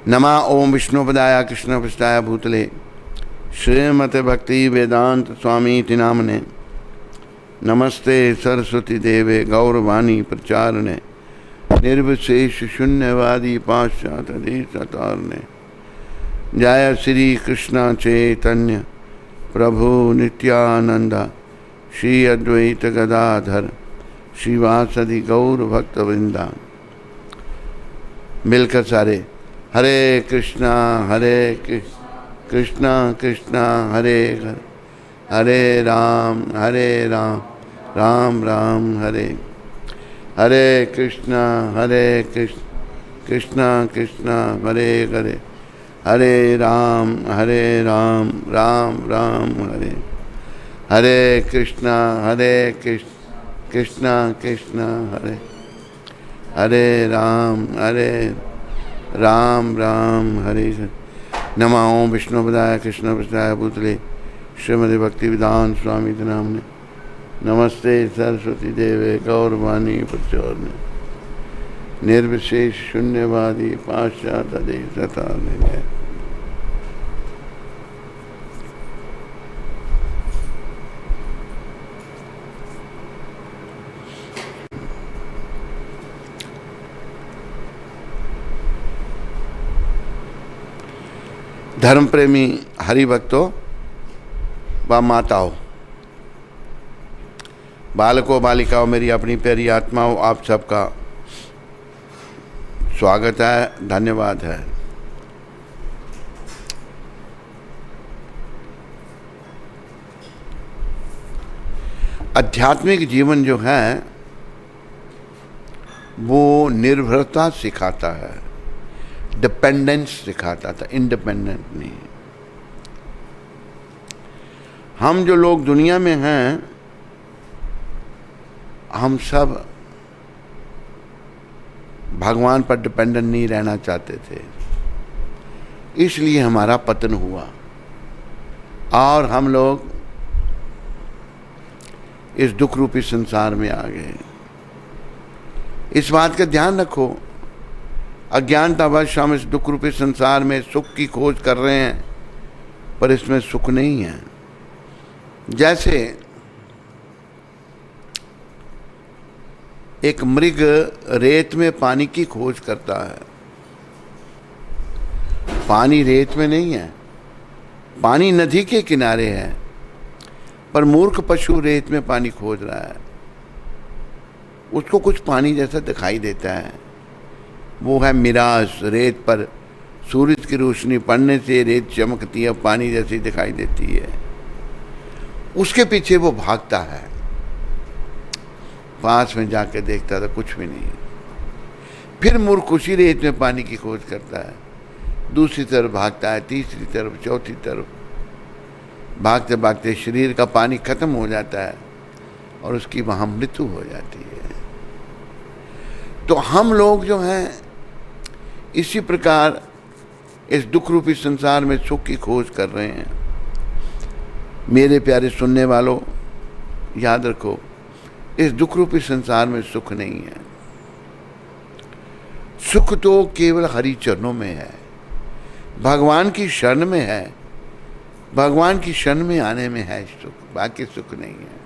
नमा ओम विष्णुपदाय कृष्णपृष्ठाय भूतले श्रीमते भक्ति वेदांत स्वामी इति नामने नमस्ते सरस्वती देवे गौरवाणी प्रचारणे निर्विशेष शून्यवादी पाश्चात्य देशतारणे जय श्री कृष्ण चैतन्य प्रभु नित्यानंद श्री अद्वैत गदाधर श्रीवासदि गौर भक्त वृंदा। मिलकर सारे हरे कृष्णा कृष्णा कृष्णा हरे हरे, हरे राम राम राम हरे हरे कृष्णा कृष्णा कृष्णा हरे हरे, हरे राम राम राम हरे हरे कृष्णा कृष्णा कृष्णा हरे हरे राम राम हरे हरे। नमा ओम विष्णुपदाय कृष्णपृष्ठाय भूतले श्रीमते भक्ति वेदांत स्वामी इति नामने नमस्ते सरस्वती देवे गौरवाणी प्रचारणे निर्विशेष शून्यवादी पाश्चात्य देशतारणे। धर्म प्रेमी हरिभक्तों व माताओं, बालकों बालिकाओं, मेरी अपनी प्यारी आत्माओं, आप सबका स्वागत है, धन्यवाद है। आध्यात्मिक जीवन जो है वो निर्भरता सिखाता है, डिपेंडेंस सिखाता था, इंडिपेंडेंट नहीं। हम जो लोग दुनिया में हैं, हम सब भगवान पर डिपेंडेंट नहीं रहना चाहते थे, इसलिए हमारा पतन हुआ और हम लोग इस दुख रूपी संसार में आ गए। इस बात का ध्यान रखो, अज्ञानतावश हम इस दुख रूपी संसार में सुख की खोज कर रहे हैं, पर इसमें सुख नहीं है। जैसे एक मृग रेत में पानी की खोज करता है, पानी रेत में नहीं है, पानी नदी के किनारे है, पर मूर्ख पशु रेत में पानी खोज रहा है। उसको कुछ पानी जैसा दिखाई देता है, वो है मिराज। रेत पर सूरज की रोशनी पड़ने से रेत चमकती है, पानी जैसी दिखाई देती है। उसके पीछे वो भागता है, पास में जाके देखता था कुछ भी नहीं। फिर मूर्ख उसी रेत में पानी की खोज करता है, दूसरी तरफ भागता है, तीसरी तरफ, चौथी तरफ। भागते भागते शरीर का पानी खत्म हो जाता है और उसकी वहां मृत्यु हो जाती है। तो हम लोग जो हैं इसी प्रकार इस दुख रूपी संसार में सुख की खोज कर रहे हैं। मेरे प्यारे सुनने वालों, याद रखो, इस दुख रूपी संसार में सुख नहीं है। सुख तो केवल हरि चरणों में है, भगवान की शरण में है, भगवान की शरण में आने में है सुख, बाकी सुख नहीं है।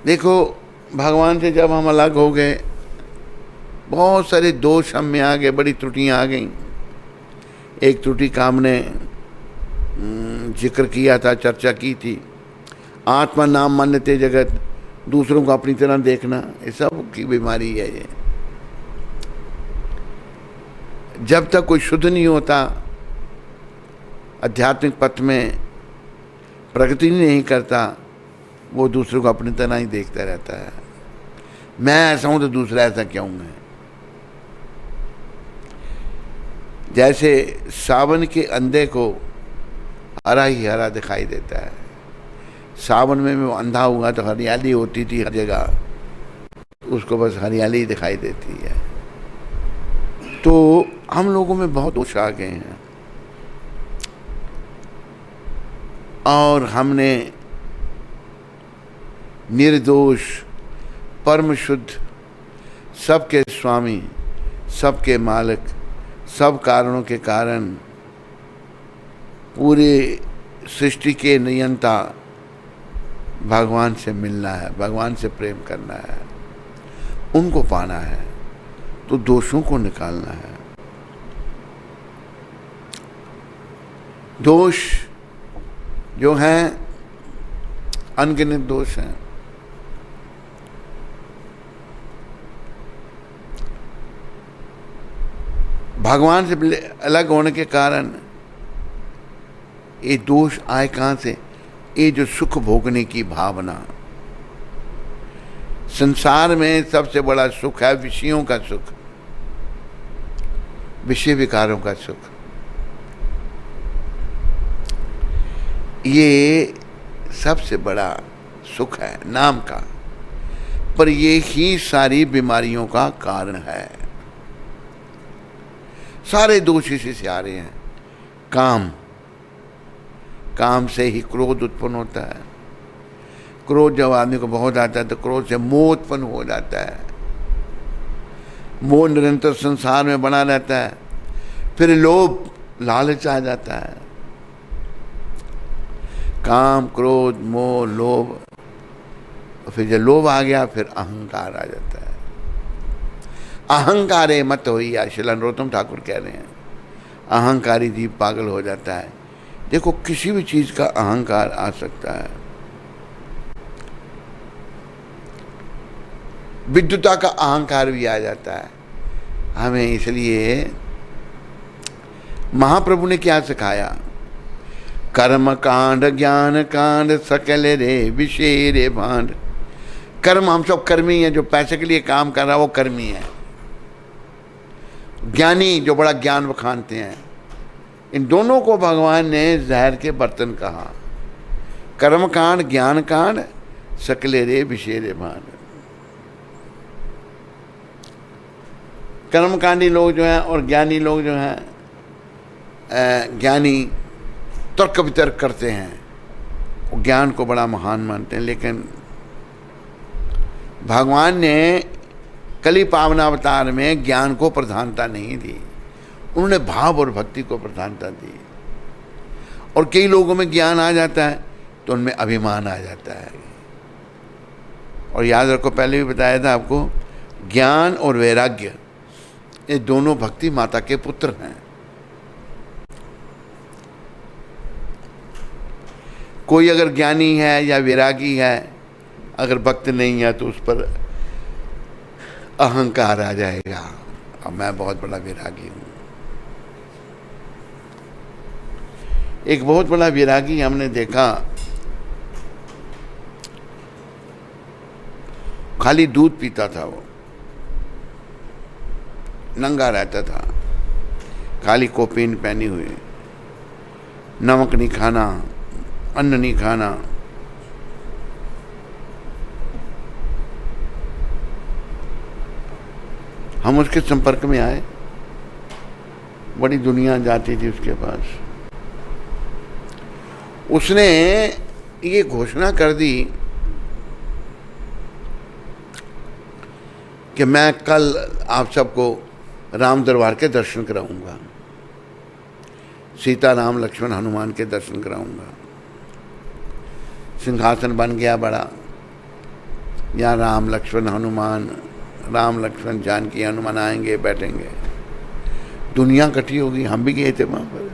देखो, भगवान से जब हम अलग हो गए, बहुत सारे दोष हम में आ गए, बड़ी त्रुटियां आ गई। एक त्रुटि का हमने जिक्र किया था, चर्चा की थी, आत्मा नाम मान्यते जगत, दूसरों को अपनी तरह देखना, ये सब की बीमारी है। ये जब तक कोई शुद्ध नहीं होता, आध्यात्मिक पथ में प्रगति नहीं करता, वो दूसरों को अपनी तरह ही देखता रहता है। मैं ऐसा हूं तो दूसरा ऐसा क्यों है। जैसे सावन के अंधे को हरा ही हरा दिखाई देता है। सावन में वो अंधा हुआ तो हरियाली होती थी हर जगह, उसको बस हरियाली ही दिखाई देती है। तो हम लोगों में बहुत दोष आ गए हैं और हमने निर्दोष, परम शुद्ध, सबके स्वामी, सबके मालिक, सब कारणों के कारण, पूरी सृष्टि के नियंता भगवान से मिलना है, भगवान से प्रेम करना है, उनको पाना है, तो दोषों को निकालना है। दोष जो हैं अनगिनत दोष हैं। भगवान से अलग होने के कारण ये दोष आए कहाँ से? ये जो सुख भोगने की भावना। संसार में सबसे बड़ा सुख है विषयों का सुख, विषय विकारों का सुख। ये सबसे बड़ा सुख है नाम का, पर ये ही सारी बीमारियों का कारण है। सारे दोष इसी से आ रहे हैं। काम, काम से ही क्रोध उत्पन्न होता है। क्रोध जब आदमी को बहुत आता है तो क्रोध से मोह उत्पन्न हो जाता है। मोह निरंतर संसार में बना रहता है। फिर लोभ, लालच आ जाता है। काम, क्रोध, मोह, लोभ, फिर जब लोभ आ गया फिर अहंकार आ जाता है। अहंकारे मत होइया, श्री नरोत्तम ठाकुर कह रहे हैं, अहंकारी जीव पागल हो जाता है। देखो किसी भी चीज का अहंकार आ सकता है। विद्युता का अहंकार भी आ जाता है हमें। इसलिए महाप्रभु ने क्या सिखाया? कर्म कांड ज्ञान कांड सकल रे विषय रे भांड। कर्म, हम सब कर्मी हैं। जो पैसे के लिए काम कर रहा है वो कर्मी है। ज्ञानी जो बड़ा ज्ञान बखानते हैं, इन दोनों को भगवान ने जहर के बर्तन कहा। कर्म कांड ज्ञान कांड सकले रे विषय रे भांड। कर्मकांडी लोग जो हैं और ज्ञानी लोग जो हैं, ज्ञानी तर्क वितर्क करते हैं, वो ज्ञान को बड़ा महान मानते हैं। लेकिन भगवान ने कली पावनावतार में ज्ञान को प्रधानता नहीं दी, उन्होंने भाव और भक्ति को प्रधानता दी। और कई लोगों में ज्ञान आ जाता है तो उनमें अभिमान आ जाता है। और याद रखो, पहले भी बताया था आपको, ज्ञान और वैराग्य ये दोनों भक्ति माता के पुत्र हैं। कोई अगर ज्ञानी है या वैरागी है, अगर भक्त नहीं है तो उस पर अहंकार आ जाएगा, अब मैं बहुत बड़ा वैरागी हूं। एक बहुत बड़ा वैरागी हमने देखा, खाली दूध पीता था, वो नंगा रहता था, खाली कोपीन पहनी हुई, नमक नहीं खाना, अन्न नहीं खाना। हम उसके संपर्क में आए, बड़ी दुनिया जाती थी उसके पास। उसने ये घोषणा कर दी कि मैं कल आप सबको राम दरबार के दर्शन कराऊंगा, सीता राम लक्ष्मण हनुमान के दर्शन कराऊंगा। सिंहासन बन गया बड़ा, यहाँ राम लक्ष्मण हनुमान, राम लक्ष्मण जानकी हनुमान आएंगे, बैठेंगे, दुनिया इकट्ठी होगी। हम भी गए थे वहाँ पर,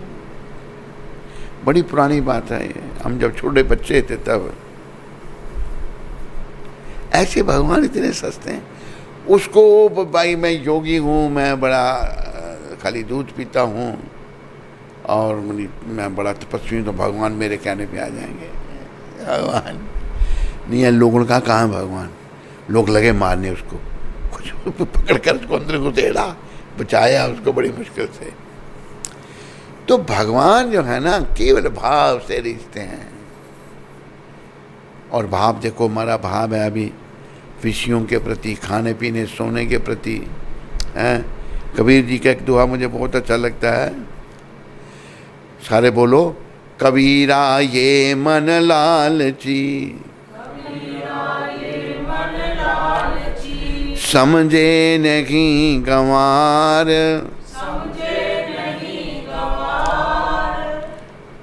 बड़ी पुरानी बात है ये, हम जब छोटे बच्चे थे तब। ऐसे भगवान इतने सस्ते हैं। उसको भाई मैं योगी हूँ, मैं बड़ा खाली दूध पीता हूँ और मैं बड़ा तपस्वी हूँ, तो भगवान मेरे कहने पे आ जाएंगे। भगवान नहीं है। लोगों का कहाँ है भगवान? लोग लगे मारने उसको, कुछ पकड़ कर उसको अंदर घुसेड़ा, बचाया उसको बड़ी मुश्किल से। तो भगवान जो है ना, केवल भाव से रिश्ते हैं। और भाव देखो, हमारा भाव है अभी विषयों के प्रति, खाने पीने सोने के प्रति हैं। कबीर जी का एक दोहा मुझे बहुत अच्छा लगता है, सारे बोलो। कबीरा ये मन लालची समझे नहीं गंवार।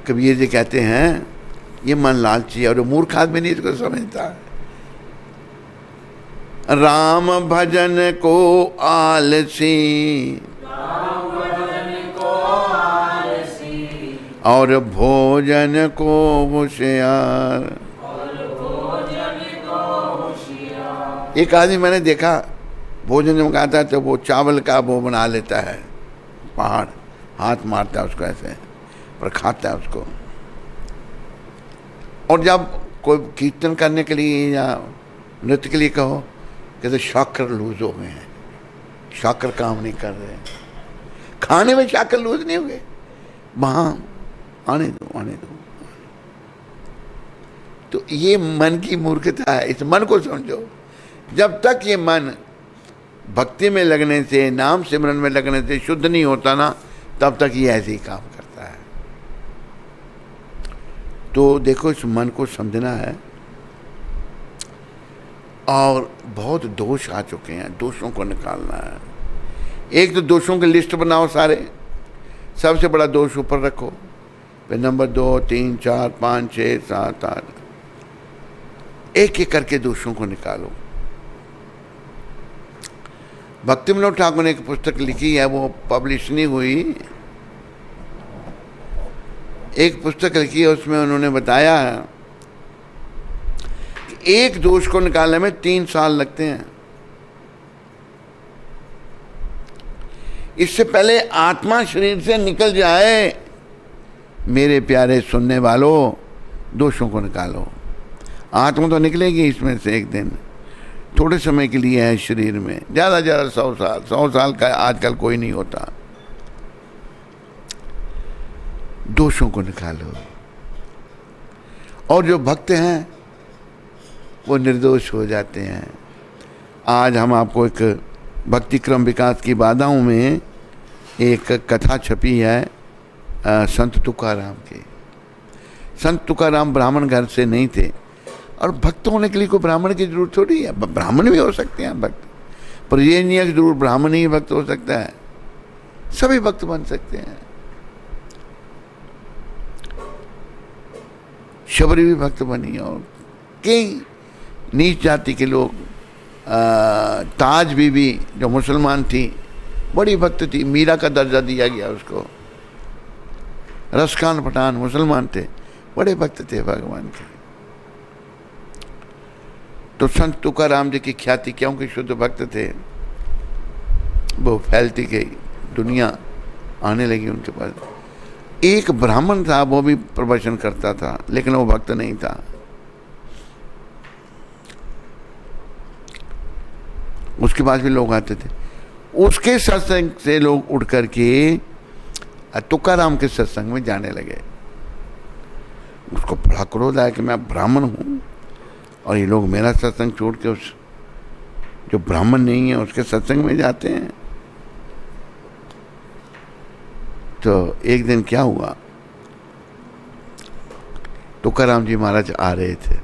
कबीर जी कहते हैं ये मन लालची है और मूर्ख आदमी नहीं इसको समझता। राम भजन को आलसी और भोजन को होशियार। एक आदमी मैंने देखा भोजन जब खाता है तो वो चावल का वो बना लेता है पहाड़, हाथ मारता है उसको ऐसे और खाता है उसको। और जब कोई कीर्तन करने के लिए या नृत्य के लिए कहो कहते शाकर लूज हो गए हैं, शाकर काम नहीं कर रहे। खाने में शाकर लूज नहीं हो गए, वहाँ आने दो आने दो। तो ये मन की मूर्खता है, इस मन को समझो। जब तक ये मन भक्ति में लगने से, नाम सिमरन में लगने से शुद्ध नहीं होता ना, तब तक ये ऐसे ही काम करता है। तो देखो इस मन को समझना है। और बहुत दोष आ चुके हैं, दोषों को निकालना है। एक तो दोषों की लिस्ट बनाओ सारे, सबसे बड़ा दोष ऊपर रखो, फिर नंबर 2, 3, 4, 5, 6, 7, 8, एक एक करके दोषों को निकालो। भक्ति विनोद ठाकुर ने एक पुस्तक लिखी है, वो पब्लिश नहीं हुई। एक पुस्तक लिखी है, उसमें उन्होंने बताया है कि एक दोष को निकालने में 3 साल लगते हैं। इससे पहले आत्मा शरीर से निकल जाए, मेरे प्यारे सुनने वालों, दोषों को निकालो। आत्मा तो निकलेगी इसमें से एक दिन, थोड़े समय के लिए है शरीर में, ज़्यादा 100 साल का आजकल कोई नहीं होता। दोषों को निकालो। और जो भक्त हैं वो निर्दोष हो जाते हैं। आज हम आपको एक भक्ति क्रम विकास की बाधाओं में एक कथा छपी है संत तुकाराम की। संत तुकाराम ब्राह्मण घर से नहीं थे, और भक्त होने के लिए कोई ब्राह्मण की जरूरत थोड़ी है, ब्राह्मण भी हो सकते हैं भक्त, पर ये नहीं है कि जरूर ब्राह्मण ही भक्त हो सकता है, सभी भक्त बन सकते हैं। शबरी भी भक्त बनी, और कई नीच जाति के लोग, ताज बीबी जो मुसलमान थी बड़ी भक्त थी, मीरा का दर्जा दिया गया उसको। रसखान पठान मुसलमान थे, बड़े भक्त थे भगवान के। तो संत तुकाराम जी की ख्याति क्योंकि शुद्ध भक्त थे, वो फैलती गई, दुनिया आने लगी उनके पास। एक ब्राह्मण था, वो भी प्रवचन करता था, लेकिन वो भक्त नहीं था। उसके पास भी लोग आते थे, उसके सत्संग से लोग उठ करके तुकाराम के सत्संग में जाने लगे। उसको बड़ा क्रोध आया कि मैं ब्राह्मण हूँ और ये लोग मेरा सत्संग छोड़ के उस जो ब्राह्मण नहीं है उसके सत्संग में जाते हैं। तो एक दिन क्या हुआ, तुकाराम जी महाराज आ रहे थे,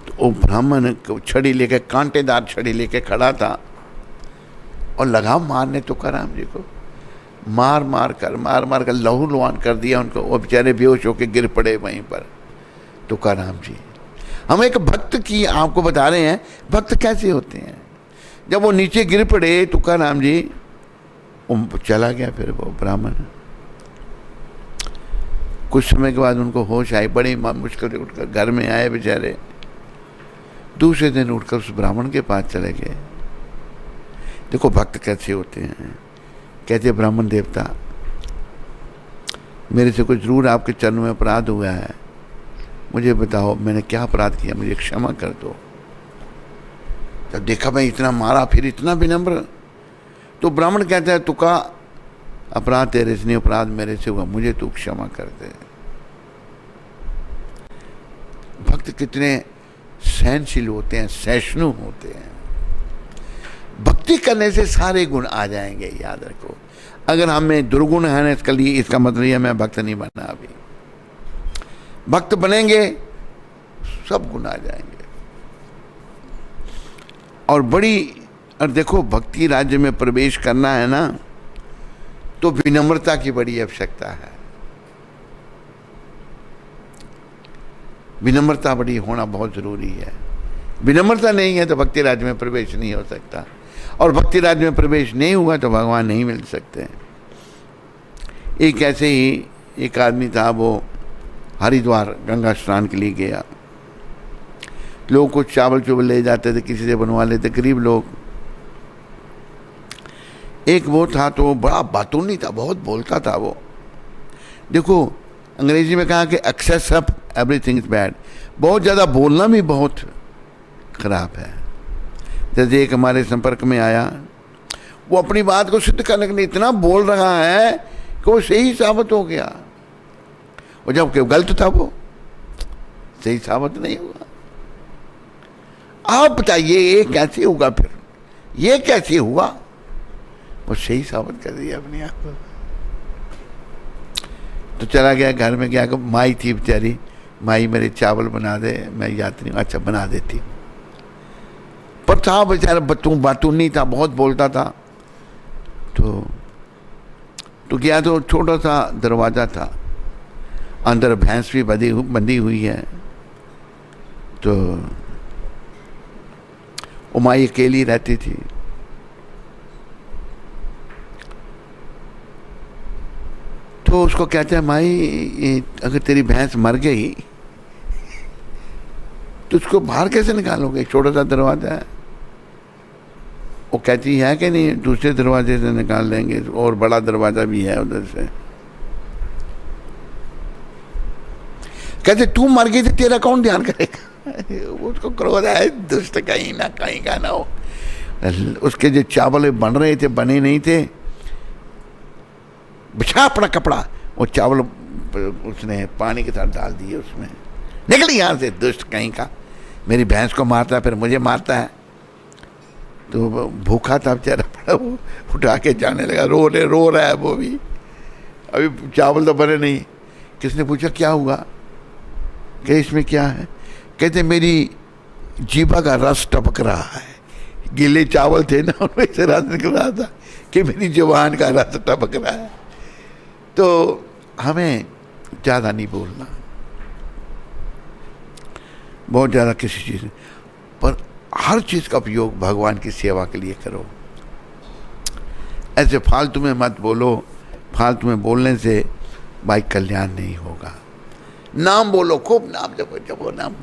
तो वो ब्राह्मण छड़ी लेके, कांटेदार छड़ी लेके खड़ा था और लगा मारने तुकाराम जी को। मार मार कर लहू लुहान कर दिया उनको। वो बेचारे बेहोश होकर गिर पड़े वहीं पर तुकाराम जी। हम एक भक्त की आपको बता रहे हैं भक्त कैसे होते हैं। जब वो नीचे गिर पड़े तुकाराम जी, वो चला गया। फिर वो ब्राह्मण कुछ समय के बाद उनको होश आई, बड़ी मुश्किल से उठकर घर में आए बेचारे। दूसरे दिन उठकर उस ब्राह्मण के पास चले गए। देखो भक्त कैसे होते हैं। कहते ब्राह्मण देवता, मेरे से कुछ जरूर आपके चरणों में अपराध हुआ है, मुझे बताओ मैंने क्या अपराध किया, मुझे क्षमा कर दो। जब देखा मैं इतना मारा फिर इतना विनम्र, तो ब्राह्मण कहता है तुका अपराध तेरे से नहीं, अपराध मेरे से हुआ, मुझे तू क्षमा कर दे। भक्त कितने सहनशील होते हैं, सहिष्णु होते हैं। भक्ति करने से सारे गुण आ जाएंगे, याद रखो। अगर हमें दुर्गुण है ना, इसके लिए इसका मतलब यह मैं भक्त नहीं बनना। अभी भक्त बनेंगे सब गुण आ जाएंगे। और बड़ी, और देखो भक्ति राज्य में प्रवेश करना है ना, तो विनम्रता की बड़ी आवश्यकता है। विनम्रता बड़ी होना बहुत जरूरी है। विनम्रता नहीं है तो भक्ति राज्य में प्रवेश नहीं हो सकता, और भक्ति राज्य में प्रवेश नहीं हुआ तो भगवान नहीं मिल सकते। एक ऐसे ही एक आदमी था, वो हरिद्वार गंगा स्नान के लिए गया। लोग कुछ चावल चुवल ले जाते थे, किसी से बनवा लेते, गरीब लोग। एक वो था तो बड़ा बातूनी था, बहुत बोलता था वो। देखो अंग्रेजी में कहा कि excess of everything is bad, बहुत ज़्यादा बोलना भी बहुत खराब है। जैसे एक हमारे संपर्क में आया, वो अपनी बात को सिद्ध करने के लिए इतना बोल रहा है कि वो सही साबित हो गया, और जबकि गलत था वो सही साबित नहीं हुआ। आप बताइए ये कैसे होगा? फिर ये कैसे हुआ? वो सही साबित कर दिया अपने आप को। तो चला गया, घर में गया, माई थी बेचारी, माई मेरे चावल बना दे, मैं यात्री हूँ। अच्छा बना देती हूँ। पर था बेचारा बातूनी था, बहुत बोलता था। तो गया तो छोटा सा दरवाज़ा था, अंदर भैंस भी बंधी हुई है। तो वो माई अकेली रहती थी। तो उसको कहते हैं, माई अगर तेरी भैंस मर गई तो उसको बाहर कैसे निकालोगे? छोटा सा दरवाजा है। वो कहती है कि नहीं, दूसरे दरवाजे से निकाल लेंगे, और बड़ा दरवाजा भी है उधर से। कहते तू मर गई तो तेरा कौन ध्यान करेगा? उसको क्रोध है, दुष्ट कहीं ना कहीं का ना हो। उसके जो चावल बन रहे थे, बने नहीं थे, बिछा अपना कपड़ा, वो चावल उसने पानी के साथ डाल दिए उसमें। निकल यहाँ से दुष्ट कहीं का, मेरी भैंस को मारता है फिर मुझे मारता है। तो भूखा था बेचारा, पड़ा वो उठा के जाने लगा, रो रहा है वो भी। अभी चावल तो बने नहीं। किसने पूछा क्या हुआ? कि इसमें क्या है? कहते मेरी जीभा का रस टपक रहा है। गीले चावल थे ना, उनमें से रस निकल रहा था कि मेरी जुबान का रस टपक रहा है। तो हमें ज़्यादा नहीं बोलना, बहुत ज़्यादा किसी चीज़, पर हर चीज़ का उपयोग भगवान की सेवा के लिए करो। ऐसे फालतू में मत बोलो। फालतू में बोलने से भाई कल्याण नहीं होगा। नाम बोलो, खूब नाम जपो नाम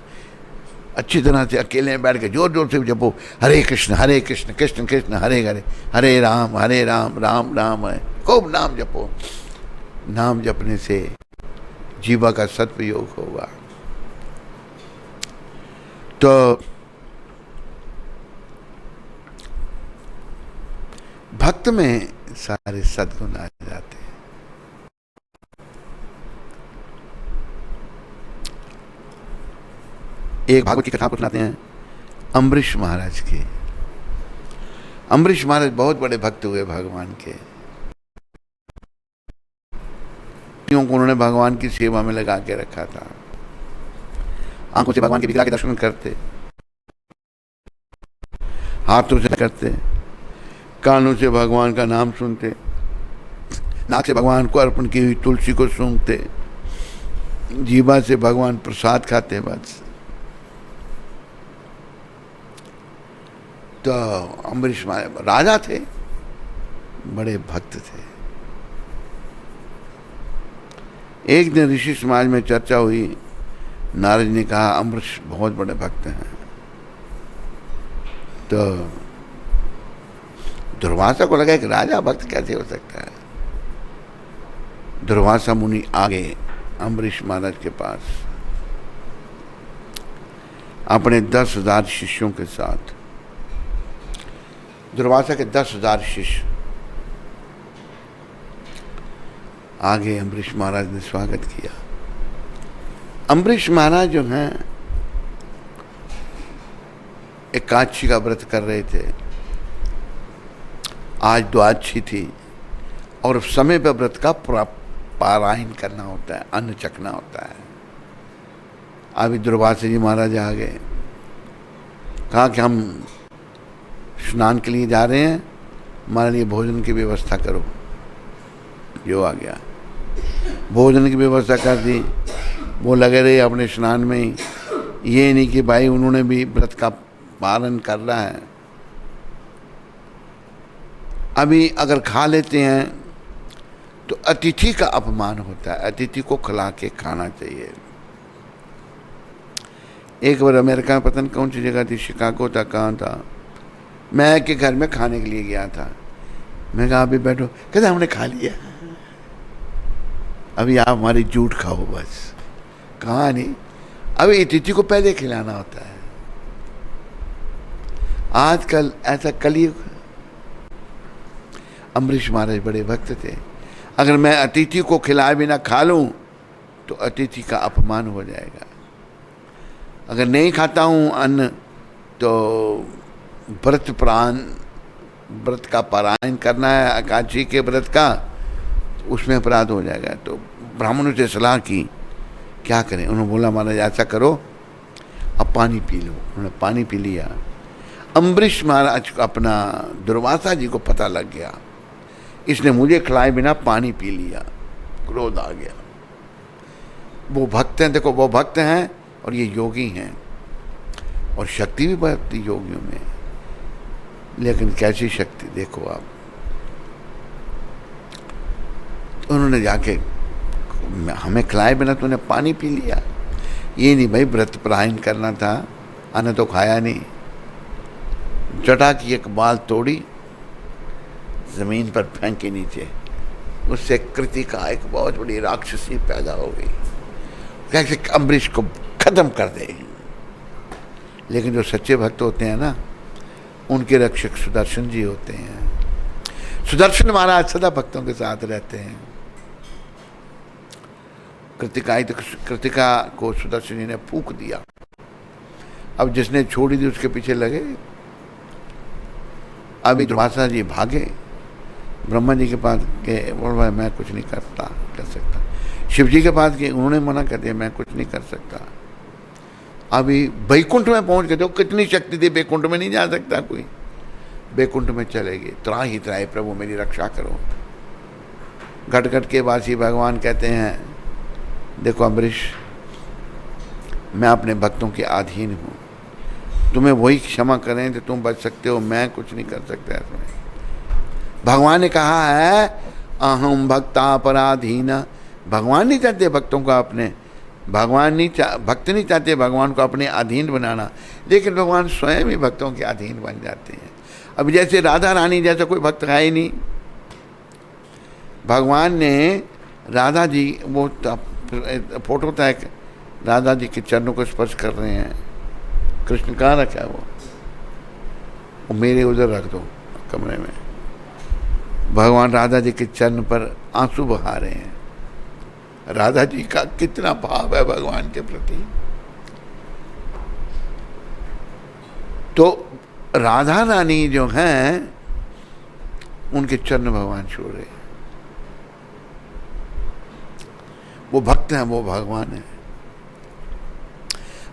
अच्छी तरह से, अकेले में बैठ के जोर जोर से जपो, हरे कृष्ण कृष्ण कृष्ण हरे हरे, हरे राम राम राम है। खूब नाम जपो। नाम जपने से जीवा का सदुपयोग होगा। तो भक्त में सारे सद्गुण आ जाते हैं। एक भागवत की कथा को सुनाते हैं अम्बरीश महाराज की। अम्बरीश महाराज बहुत बड़े भक्त हुए भगवान के। को उन्होंने भगवान की सेवा में लगा के रखा था। आंखों से भगवान के विग्रह के दर्शन करते, हाथों से करते, कानों से भगवान का नाम सुनते, नाक से भगवान को अर्पण की हुई तुलसी को सूंघते, जीवा से भगवान प्रसाद खाते। बस तो अम्बरीश राजा थे, बड़े भक्त थे। एक दिन ऋषि समाज में चर्चा हुई। नारद ने कहा अम्बरीश बहुत बड़े भक्त हैं। तो दुर्वासा को लगा कि राजा भक्त कैसे हो सकता है। दुर्वासा मुनि आ गए अम्बरीश महाराज के पास अपने 10,000 शिष्यों के साथ। दुर्वासा के 10,000 शिष्य आगे अम्बरीश महाराज ने स्वागत किया। अम्बरीश महाराज जो हैं एकादशी का व्रत कर रहे थे। आज द्वादशी थी और समय पर व्रत का पारायण करना होता है, अन्न चखना होता है। अभी दुर्वासा जी महाराज आ गए, कहा कि हम स्नान के लिए जा रहे हैं, हमारे लिए भोजन की व्यवस्था करो। जो आ गया, भोजन की व्यवस्था कर दी। वो लगे रहे अपने स्नान में ही। ये नहीं कि भाई उन्होंने भी व्रत का पालन करना है। अभी अगर खा लेते हैं तो अतिथि का अपमान होता है, अतिथि को खिला के खाना चाहिए। एक बार अमेरिका में पता नहीं कौन सी जगह थी, शिकागो था, कहाँ था, मैं के घर में खाने के लिए गया था। मैं कहा अभी बैठो, कहते हमने खा लिया, अभी आप हमारी झूठ खाओ बस। कहा नहीं, अभी अतिथि को पहले खिलाना होता है। आजकल ऐसा कलयुग। अम्बरीश महाराज बड़े भक्त थे, अगर मैं अतिथि को खिलाए बिना खा लूं तो अतिथि का अपमान हो जाएगा। अगर नहीं खाता हूं अन्न तो व्रत का पारायण करना है, एकादशी के व्रत का, उसमें अपराध हो जाएगा। तो ब्राह्मणों से सलाह की क्या करें। उन्होंने बोला महाराज ऐसा करो, अब पानी पी लो। उन्होंने पानी पी लिया। अम्बरीश महाराज को, अपना दुर्वासा जी को पता लग गया, इसने मुझे खिलाए बिना पानी पी लिया। क्रोध आ गया। वो भक्त हैं, देखो वो भक्त हैं और ये योगी हैं, और शक्ति भी बढ़ती योगियों में। लेकिन कैसी शक्ति देखो आप। उन्होंने जाके हमें खिलाए बिना तूने पानी पी लिया। ये नहीं भाई, व्रत पारायण करना था, अन्न तो खाया नहीं। जटा की एक बाल तोड़ी, जमीन पर फेंकी नीचे, उससे कृतिका एक बहुत बड़ी राक्षसी पैदा हो गई, कैसे अम्बरीश को खत्म कर दे। लेकिन जो सच्चे भक्त होते हैं ना, उनके रक्षक सुदर्शन जी होते हैं। सुदर्शन महाराज सदा भक्तों के साथ रहते हैं। कृतिका को सुदर्शन जी ने फूंक दिया। अब जिसने छोड़ी थी उसके पीछे लगे। अभी दुर्वासा जी भागे, ब्रह्मा जी के पास गए, बोल भाई मैं कुछ नहीं कर सकता। शिव जी के पास गए, उन्होंने मना कर दिया, मैं कुछ नहीं कर सकता। अभी बैकुंठ में पहुंच गए। तो कितनी शक्ति थी, बैकुंठ में नहीं जा सकता कोई। बैकुंठ में चले गए। त्राहि त्राहि प्रभु मेरी रक्षा करो। घट के वासी भगवान कहते हैं, देखो अम्बरीश, मैं अपने भक्तों के अधीन हूँ, तुम्हें वही क्षमा करें तो तुम बच सकते हो, मैं कुछ नहीं कर सकता इसमें। भगवान ने कहा है अहम भक्ता पराधीन। भगवान नहीं चाहते भक्तों को अपने, भक्त नहीं चाहते भगवान को अपने अधीन बनाना, लेकिन भगवान स्वयं ही भक्तों के अधीन बन जाते हैं। अब जैसे राधा रानी जैसा कोई भक्त है ही नहीं। भगवान ने राधा जी, वो फोटो था एक, राधा जी के चरणों को स्पर्श कर रहे हैं। कृष्ण कहाँ रखा है वो मेरे उधर रख दो कमरे में। भगवान राधा जी के चरण पर आंसू बहा रहे हैं। राधा जी का कितना भाव है भगवान के प्रति। तो राधा रानी जो हैं, उनके चरण भगवान छू रहे हैं। वो भक्त हैं, वो भगवान है।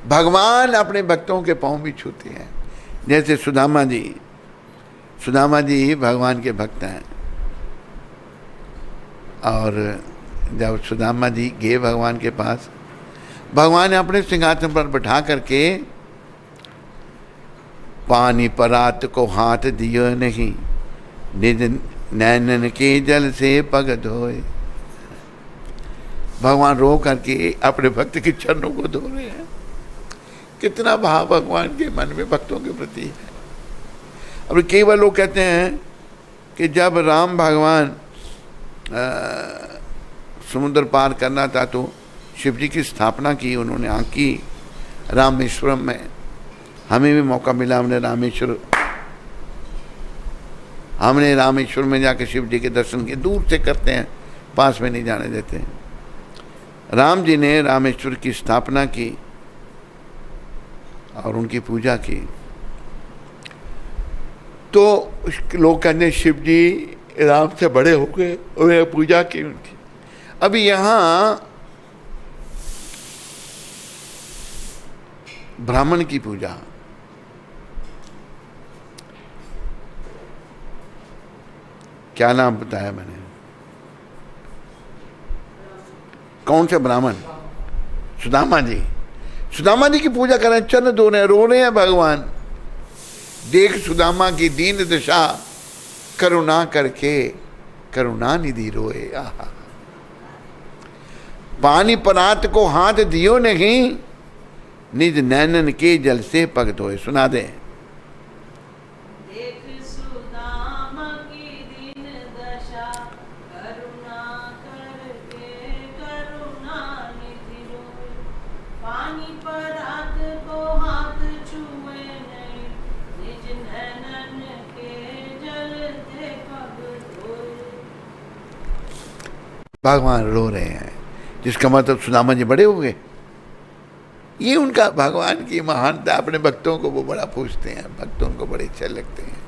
भगवान अपने भक्तों के पांव भी छूते हैं। जैसे सुदामा जी भगवान के भक्त हैं। और जब सुदामा जी गए भगवान के पास, भगवान ने अपने सिंहासन पर बैठा करके पानी परात को हाथ दियो नहीं, निज नैनन के जल से पग धोए। भगवान रो करके अपने भक्त के चरणों को धो रहे हैं। कितना भाव भगवान के मन में भक्तों के प्रति है। अब कई बार लोग कहते हैं कि जब राम भगवान समुद्र पार करना था तो शिव जी की स्थापना की उन्होंने, की रामेश्वरम में। हमें भी मौका मिला, हमने रामेश्वर में जाकर शिव जी के दर्शन किए। दूर से करते हैं, पास में नहीं जाने देते। राम जी ने रामेश्वर की स्थापना की और उनकी पूजा की। तो लोग कहते हैं शिव जी राम से बड़े हो गए, उन्हें पूजा की उनकी। अभी यहाँ ब्राह्मण की पूजा, क्या नाम बताया मैंने? कौन से ब्राह्मण? सुदामा जी। सुदामा जी की पूजा कर रहे हैं, चरण धो रहे हैं, रो रहे हैं भगवान। देख सुदामा की दीन दशा, करुणा करके करुणा निधि रोए। आहा, पानी परात को हाथ दियो नहीं, निज नैनन के जल से पग धोए। सुना दे। देख सुदामा की दीन दशा, करुणा करके करुणा निधि रोए। पानी परात को हाथ छुए नहीं, निज नैनन के जल से पग धोए। भगवान रो रहे हैं, जिसका मतलब सुदामा जी बड़े हो गए। ये उनका भगवान की महानता। अपने भक्तों को वो बड़ा पूछते हैं, भक्तों को बड़े अच्छे लगते हैं।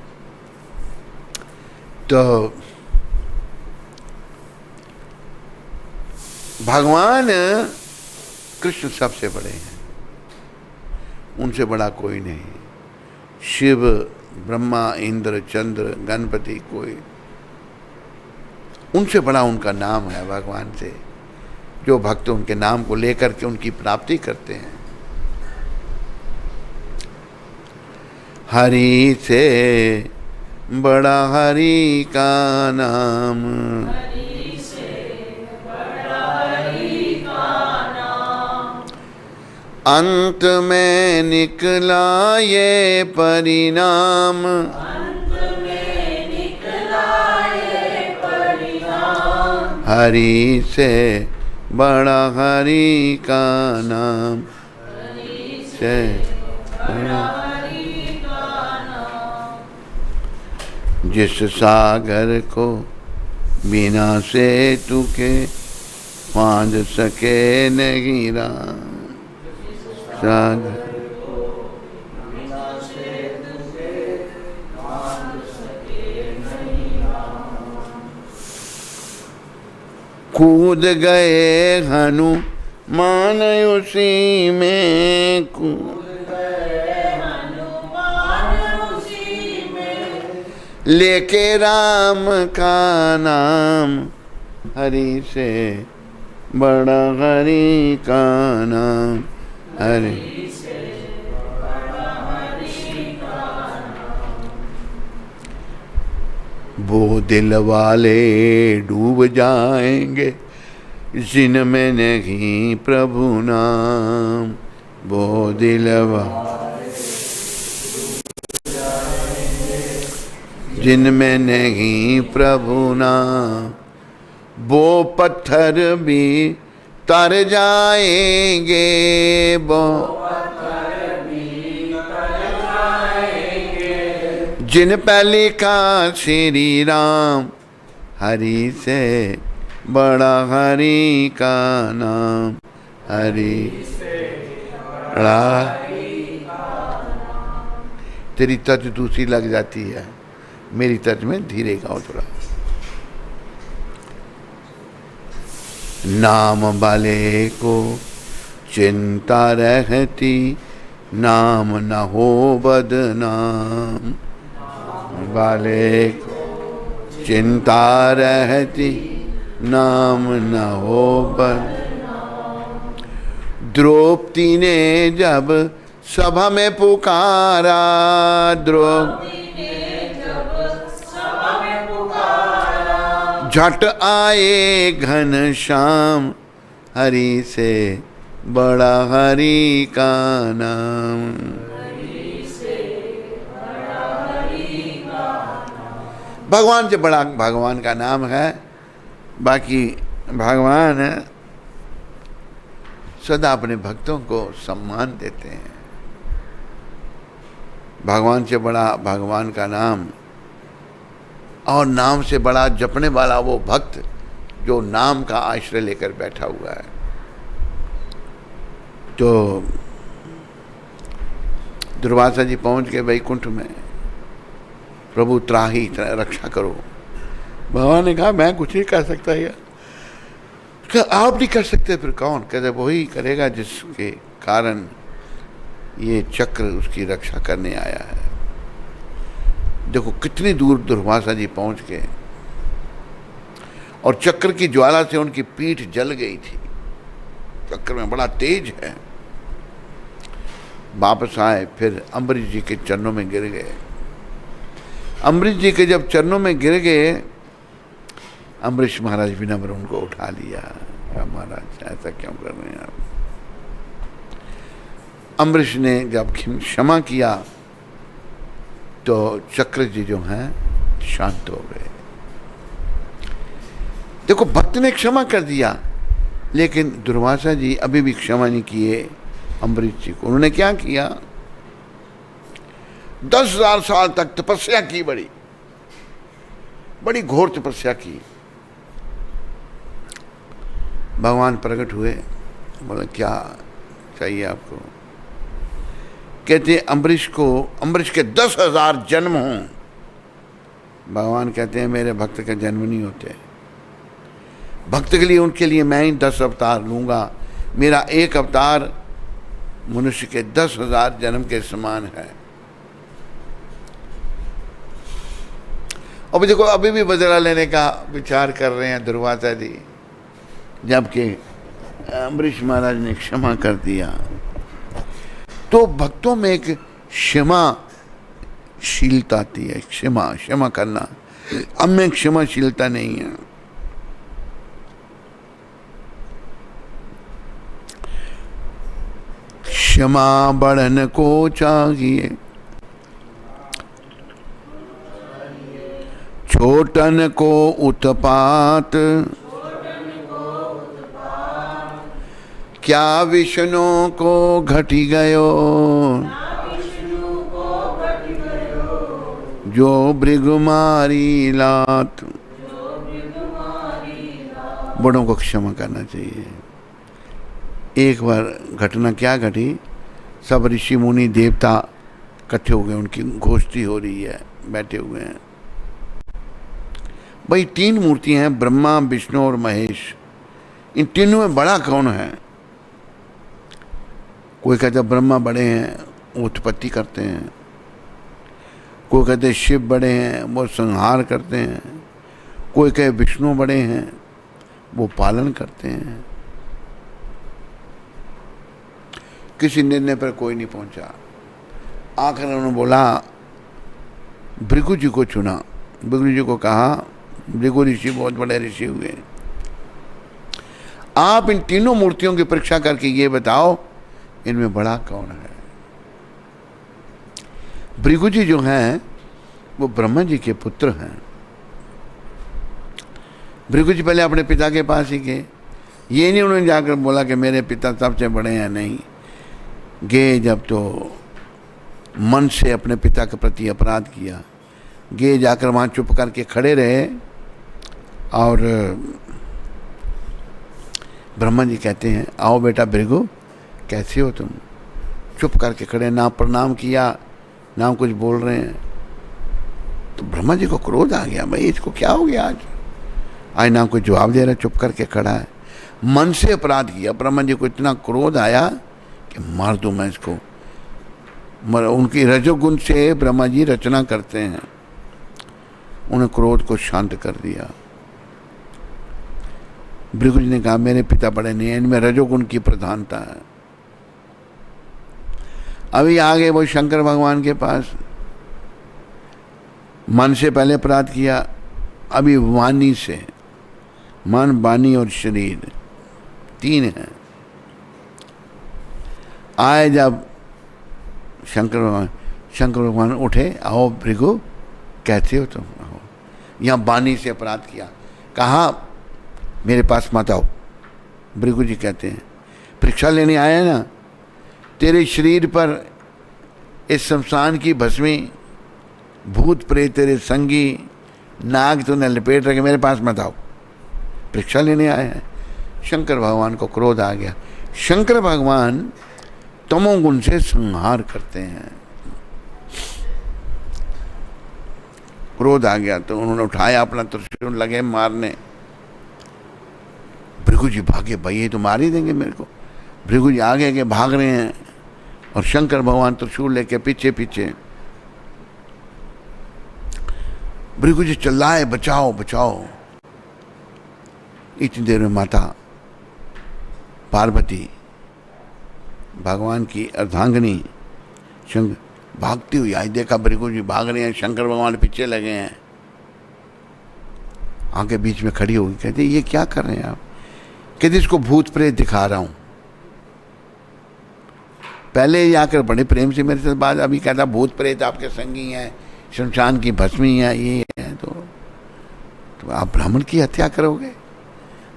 तो भगवान कृष्ण सबसे बड़े हैं, उनसे बड़ा कोई नहीं। शिव, ब्रह्मा, इंद्र, चंद्र, गणपति, कोई उनसे बड़ा उनका नाम है। भगवान से जो भक्त उनके नाम को लेकर के उनकी प्राप्ति करते हैं। हरि से बड़ा हरि का नाम, हरि से बड़ा हरि का नाम। अंत में निकला ये परिणाम, अंत में निकला ये परिणाम। हरि से बड़ा हरि का नाम, हरि से बड़ा हरि का नाम। जिस सागर को बिना से तुके बांध सके नहीं राम। सागर कूद गए हनुमान उसी में, कूद हनुमान उसी में, लेके राम का नाम, हरि से बड़ा हरि का नाम, हरि। वो दिल वाले डूब जाएंगे जिनमें नहीं प्रभु नाम, वो दिल जिनमें नहीं प्रभु नाम, वो पत्थर भी तर जाएंगे, वो जिन पे लिखा श्री राम, हरि से बड़ा हरि का नाम, हरि बड़ा। तेरी तर्ज दूसरी लग जाती है, मेरी तर्ज में धीरे गाओ थोड़ा। नाम वाले को चिंता रहती, नाम न हो बदनाम, वाले को चिंता रहती, नाम न हो बदनाम। द्रौपदी ने जब सभा में पुकारा, द्रौपदी ने जब सभा में पुकारा, झट आए घनश्याम, हरि से बड़ा हरि का नाम, हरि से बड़ा हरि का नाम। भगवान से बड़ा भगवान का नाम है। बाकी भगवान सदा अपने भक्तों को सम्मान देते हैं। भगवान से बड़ा भगवान का नाम, और नाम से बड़ा जपने वाला वो भक्त जो नाम का आश्रय लेकर बैठा हुआ है। तो दुर्वासा जी पहुंच गए वैकुंठ में, प्रभु त्राही रक्षा करो। भगवान ने कहा मैं कुछ नहीं कर सकता यार। क्या आप नहीं कर सकते? फिर कौन? कहते वही करेगा जिसके कारण ये चक्र उसकी रक्षा करने आया है। देखो कितनी दूर दुर्वासा जी पहुंच गए। और चक्र की ज्वाला से उनकी पीठ जल गई थी। चक्र में बड़ा तेज है। वापस आए, फिर अम्बरीश जी के चरणों में गिर गए। अम्बरीश जी के जब चरणों में गिर गए, अम्बरीश महाराज विनम्र उनको उठा लिया। महाराज ऐसा क्यों कर रहे हैं आप? अम्बरीश ने जब क्षमा किया तो चक्र जी जो हैं शांत हो गए। देखो, भक्त ने क्षमा कर दिया, लेकिन दुर्वासा जी अभी भी क्षमा नहीं किए अम्बरीश जी को। उन्होंने क्या किया? 10,000 साल तक तपस्या की, बड़ी घोर तपस्या की। भगवान प्रकट हुए, बोले क्या चाहिए आपको? कहते अम्बरीश के 10,000 जन्म हों। भगवान कहते हैं मेरे भक्त के जन्म नहीं होते। भक्त के लिए, उनके लिए मैं ही 10 अवतार लूंगा। मेरा एक अवतार मनुष्य के 10,000 जन्म के समान है। अब देखो, अभी भी बदला लेने का विचार कर रहे हैं दुर्वासा जी, जबकि अम्बरीश महाराज ने क्षमा कर दिया। तो भक्तों में एक क्षमाशीलता आती है। क्षमा करना। अब में क्षमाशीलता नहीं है। क्षमा बढ़न को चाहिए, छोटन को उत्पात, क्या विष्णु को घटी गयो, जो भृगुमारी लात। बड़ों को क्षमा करना चाहिए। एक बार घटना क्या घटी, सब ऋषि मुनि देवता इकट्ठे हो गए, उनकी गोष्ठी हो रही है, बैठे हुए हैं। भाई 3 मूर्तियां हैं, ब्रह्मा, विष्णु और महेश। इन तीनों में बड़ा कौन है? कोई कहते ब्रह्मा बड़े हैं, वो उत्पत्ति करते हैं। कोई कहते शिव बड़े हैं, वो संहार करते हैं। कोई कहे विष्णु बड़े हैं, वो पालन करते हैं। किसी निर्णय पर कोई नहीं पहुंचा। आखिर उन्होंने बोला, भृगु जी को चुना। भृगु जी को कहा, भृगु ऋषि बहुत बड़े ऋषि हुए, आप इन तीनों मूर्तियों की परीक्षा करके ये बताओ इनमें बड़ा कौन है। भृगु जी जो हैं वो ब्रह्मा जी के पुत्र हैं। भृगु जी पहले अपने पिता के पास ही गए। ये नहीं उन्होंने जाकर बोला कि मेरे पिता सबसे बड़े हैं, नहीं गए। जब तो मन से अपने पिता के प्रति अपराध किया, गए जाकर वहाँ चुप करके खड़े रहे। और ब्रह्मा जी कहते हैं, आओ बेटा भृगु, कैसे हो तुम? चुप करके खड़े, ना प्रणाम किया ना कुछ बोल रहे हैं। तो ब्रह्मा जी को क्रोध आ गया, भाई इसको क्या हो गया आज ना कोई जवाब दे रहा, चुप करके खड़ा है। मन से अपराध किया। ब्रह्मा जी को इतना क्रोध आया कि मार दूं मैं इसको। उनकी रजोगुण से ब्रह्मा जी रचना करते हैं। उन्हें क्रोध को शांत कर दिया। भृगु जी ने कहा, मेरे पिता बड़े नहीं हैं, इनमें रजोगुण की प्रधानता है। अभी आ गए वो शंकर भगवान के पास। मन से पहले अपराध किया, अभी वाणी से। मन, वाणी और शरीर 3 हैं। आए जब शंकर भगवान उठे, आओ भृगु कैसे हो तुम? आओ। यहाँ वाणी से अपराध किया, कहा मेरे पास मत आओ। भृगु जी कहते हैं, परीक्षा लेने आए ना, तेरे शरीर पर इस शमशान की भस्मी, भूत प्रेत तेरे संगी, नाग तूने लपेट रखे, मेरे पास मत आओ, परीक्षा लेने आए हैं। शंकर भगवान को क्रोध आ गया। शंकर भगवान तमोगुण से संहार करते हैं। क्रोध आ गया तो उन्होंने उठाया अपना त्रिशूल, लगे मारने। भृगु जी भागे, भाई ये तो मार ही देंगे मेरे को। भृगु जी आगे आगे भाग रहे हैं और शंकर भगवान त्रिशूल लेके पीछे पीछे। भृगु जी चिल्लाए, बचाओ बचाओ। इतनी देर में माता पार्वती भगवान की अर्धांगिनी शंकर भागती हुई आई। देखा भृगु जी भाग रहे हैं, शंकर भगवान पीछे लगे हैं। आगे बीच में खड़ी होगी, कहती ये क्या कर रहे हैं आप? कहती इसको भूत प्रेत दिखा रहा हूं। पहले ये आकर बड़े प्रेम से मेरे साथ बात, अभी कहता भूत प्रेत आपके संगी हैं, शमशान की भस्मी है, ये है। तो आप ब्राह्मण की हत्या करोगे?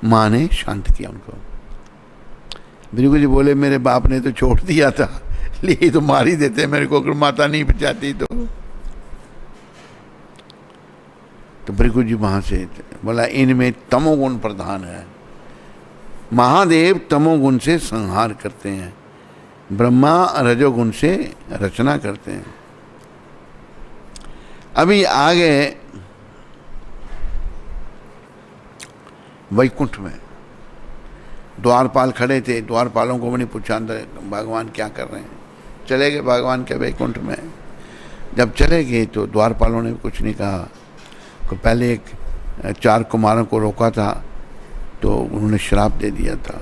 माँ ने शांत किया उनको। भृगु जी बोले मेरे बाप ने तो छोड़ दिया था, लिए तो मार ही देते मेरे को, अगर माता नहीं बचाती तो भृगु जी वहां से बोला इनमें तमोगुण प्रधान है। महादेव तमोगुण से संहार करते हैं, ब्रह्मा रजोगुण से रचना करते हैं। अभी आगे वैकुंठ में द्वारपाल खड़े थे, द्वारपालों को मैंने पूछा अंदर भगवान क्या कर रहे हैं। चले गए भगवान के वैकुंठ में। जब चले गए तो द्वारपालों ने कुछ नहीं कहा। तो पहले एक 4 कुमारों को रोका था तो उन्होंने श्राप दे दिया था।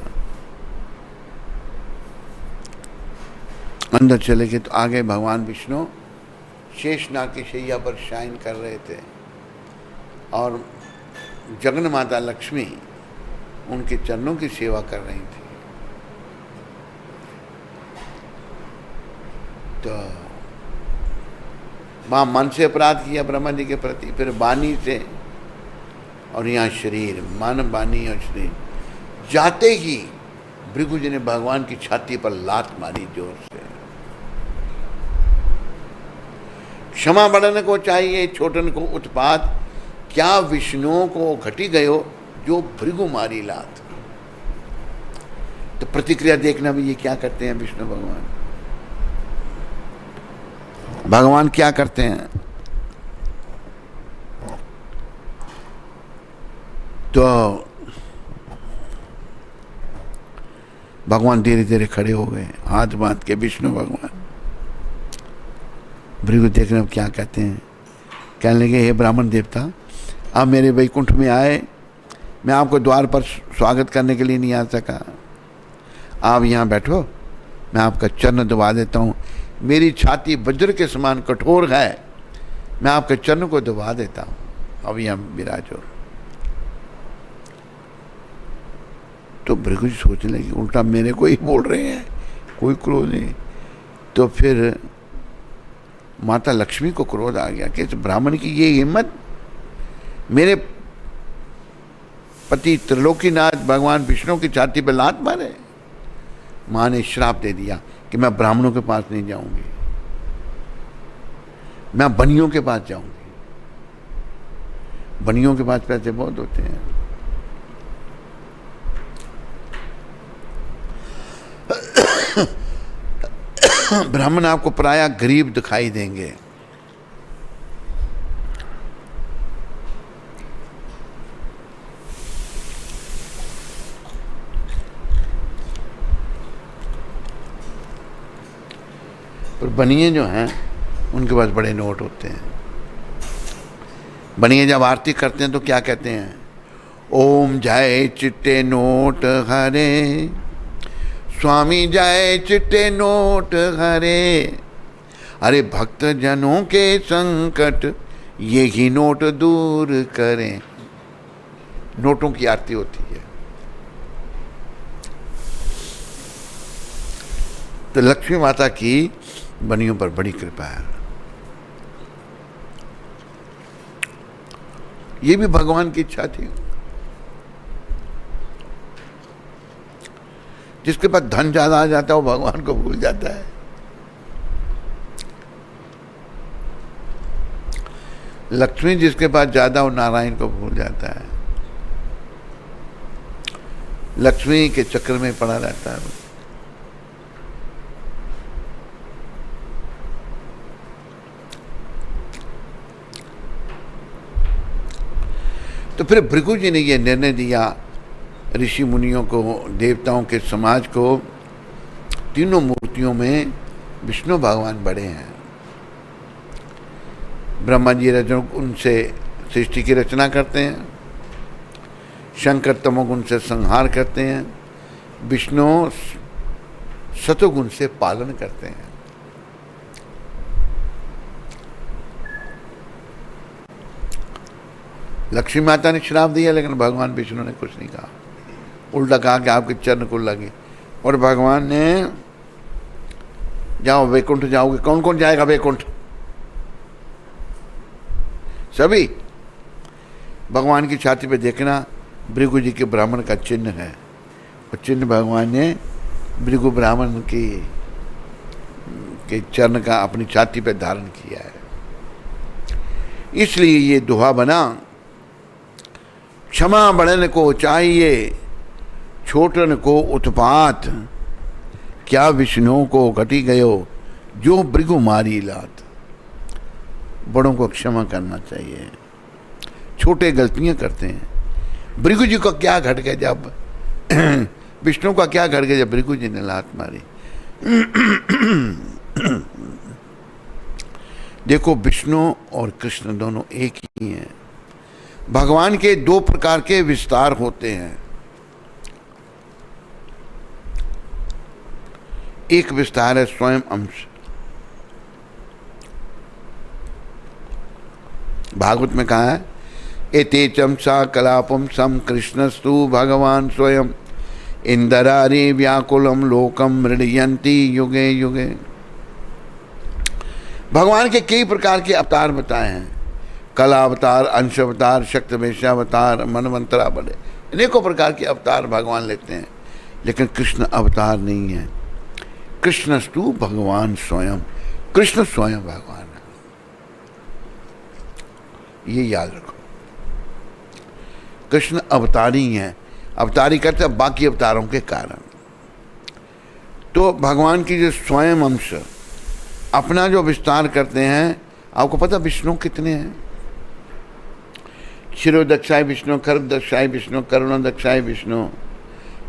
अंदर चले गए तो आगे भगवान विष्णु शेषनाग की शैया पर शायन कर रहे थे और जगन माता लक्ष्मी उनके चरणों की सेवा कर रही थी। तो मां मन से अपराध किया ब्रह्मा जी के प्रति, फिर वाणी से, और यहाँ शरीर, मन, वाणी और शरीर। जाते ही भृगु जी ने भगवान की छाती पर लात मारी जोर से। क्षमा बढ़ने को चाहिए छोटन को उत्पात, क्या विष्णुओं को घटी गयो जो भृगु मारी लात। तो प्रतिक्रिया देखना भी ये क्या करते हैं विष्णु भगवान। भगवान क्या करते हैं तो भगवान धीरे धीरे खड़े हो गए, हाथ बांध के। विष्णु भगवान भृगु देखने में क्या कहते हैं, कहने लगे हे ब्राह्मण देवता, आप मेरे वैकुंठ में आए, मैं आपको द्वार पर स्वागत करने के लिए नहीं आ सका। आप यहाँ बैठो, मैं आपका चरण दबा देता हूँ। मेरी छाती वज्र के समान कठोर है, मैं आपके चरण को दबा देता हूँ। अब यहाँ विराजो। तो भृगु जी सोचने लगे उल्टा मेरे को ही बोल रहे हैं, कोई क्रोध नहीं। तो फिर माता लक्ष्मी को क्रोध आ गया कि इस ब्राह्मण की ये हिम्मत मेरे पति त्रिलोकीनाथ भगवान विष्णु की छाती पर लात मारे। मां ने श्राप दे दिया कि मैं ब्राह्मणों के पास नहीं जाऊंगी, मैं बनियों के पास जाऊंगी। बनियों के पास पैसे बहुत होते हैं। ब्राह्मण आपको प्रायः गरीब दिखाई देंगे। पर बनिए जो हैं उनके पास बड़े नोट होते हैं। बनिए जब आरती करते हैं तो क्या कहते हैं, ओम जय चिट्टे नोट हरे, स्वामी जय चिट्टे नोट हरे, अरे भक्त जनों के संकट ये ही नोट दूर करें। नोटों की आरती होती है। तो लक्ष्मी माता की बनियों पर बड़ी कृपा है। ये भी भगवान की इच्छा थी। जिसके पास धन ज्यादा आ जाता है वो भगवान को भूल जाता है। लक्ष्मी जिसके पास ज्यादा वो नारायण को भूल जाता है। लक्ष्मी के चक्र में पड़ा रहता है। तो फिर भृगु जी ने यह निर्णय दिया ऋषि मुनियों को, देवताओं के समाज को, तीनों मूर्तियों में विष्णु भगवान बड़े हैं। ब्रह्मा जी उनसे सृष्टि की रचना करते हैं, शंकर तमोगुण से संहार करते हैं, विष्णु सतोगुण से पालन करते हैं। लक्ष्मी माता ने श्राप दिया, लेकिन भगवान विष्णु ने कुछ नहीं कहा, उल्टा कहा कि आपके चरण को लगे। और भगवान ने, जाओ वैकुंठ जाओगे। कौन कौन जाएगा वैकुंठ? सभी। भगवान की छाती पे देखना, भृगु जी के ब्राह्मण का चिन्ह है। और चिन्ह भगवान ने भृगु ब्राह्मण के चरण का अपनी छाती पे धारण किया है। इसलिए ये दोहा बना, क्षमा बड़न को चाहिए, छोटन को उत्पात, क्या विष्णु को घटी गयो, जो भृगु मारी लात। बड़ों को क्षमा करना चाहिए, छोटे गलतियां करते हैं। भृगु जी को क्या घट गया जब विष्णु का क्या घट गया जब भृगु जी ने लात मारी। देखो, विष्णु और कृष्ण दोनों एक ही हैं। भगवान के दो प्रकार के विस्तार होते हैं। एक विस्तार है स्वयं अंश। भागवत में कहा है, एते चमसा कलापम सम कृष्णस्तु भगवान स्वयं इंदरारी व्याकुलम लोकम मृडयंती युगे युगे। भगवान के कई प्रकार के अवतार बताए हैं। कला अवतार, अंश अवतार, शक्तवेशावतार, मनवंतरा, बड़े अनेकों प्रकार के अवतार भगवान लेते हैं, लेकिन कृष्ण अवतार नहीं है। कृष्णस्तु भगवान स्वयं, कृष्ण स्वयं भगवान है। ये याद रखो, कृष्ण अवतारी हैं। अवतारी करते हैं बाकी अवतारों के कारण। तो भगवान की जो स्वयं अंश अपना जो विस्तार करते हैं, आपको पता विष्णु कितने हैं? शिरोदक्षाय विष्णु, खर्वदक्षाय विष्णु, करुणोदक्षाय विष्णु,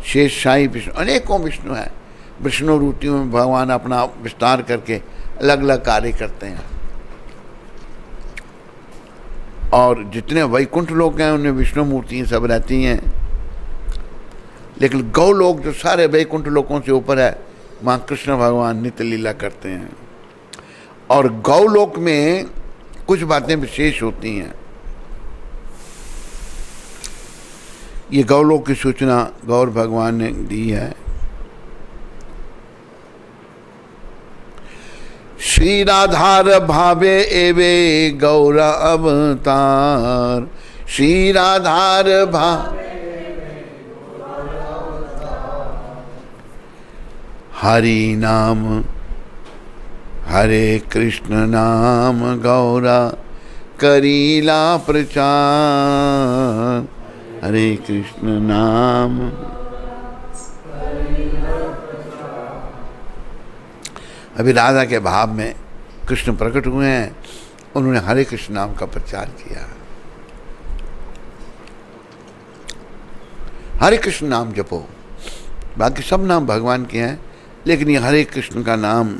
शेषशाही विष्णु, अनेकों विष्णु है। विष्णु रूटियों में भगवान अपना विस्तार करके अलग अलग कार्य करते हैं। और जितने वैकुंठ लोग हैं उनमें विष्णु मूर्तियाँ सब रहती हैं, लेकिन गौ लोग जो सारे वैकुंठ लोगों से ऊपर है, वहाँ कृष्ण भगवान नित्य लीला करते हैं। और गौ लोक में कुछ बातें विशेष होती हैं। ये गौलोक की सूचना गौर भगवान ने दी है। श्री राधार भावे एवे गौर अवतार, श्री राधार भावे हरि नाम, हरे कृष्ण नाम गौरा करीला प्रचार, हरे कृष्ण नाम। अभी राधा के भाव में कृष्ण प्रकट हुए हैं, उन्होंने हरे कृष्ण नाम का प्रचार किया। हरे कृष्ण नाम जपो। बाकी सब नाम भगवान के हैं, लेकिन ये हरे कृष्ण का नाम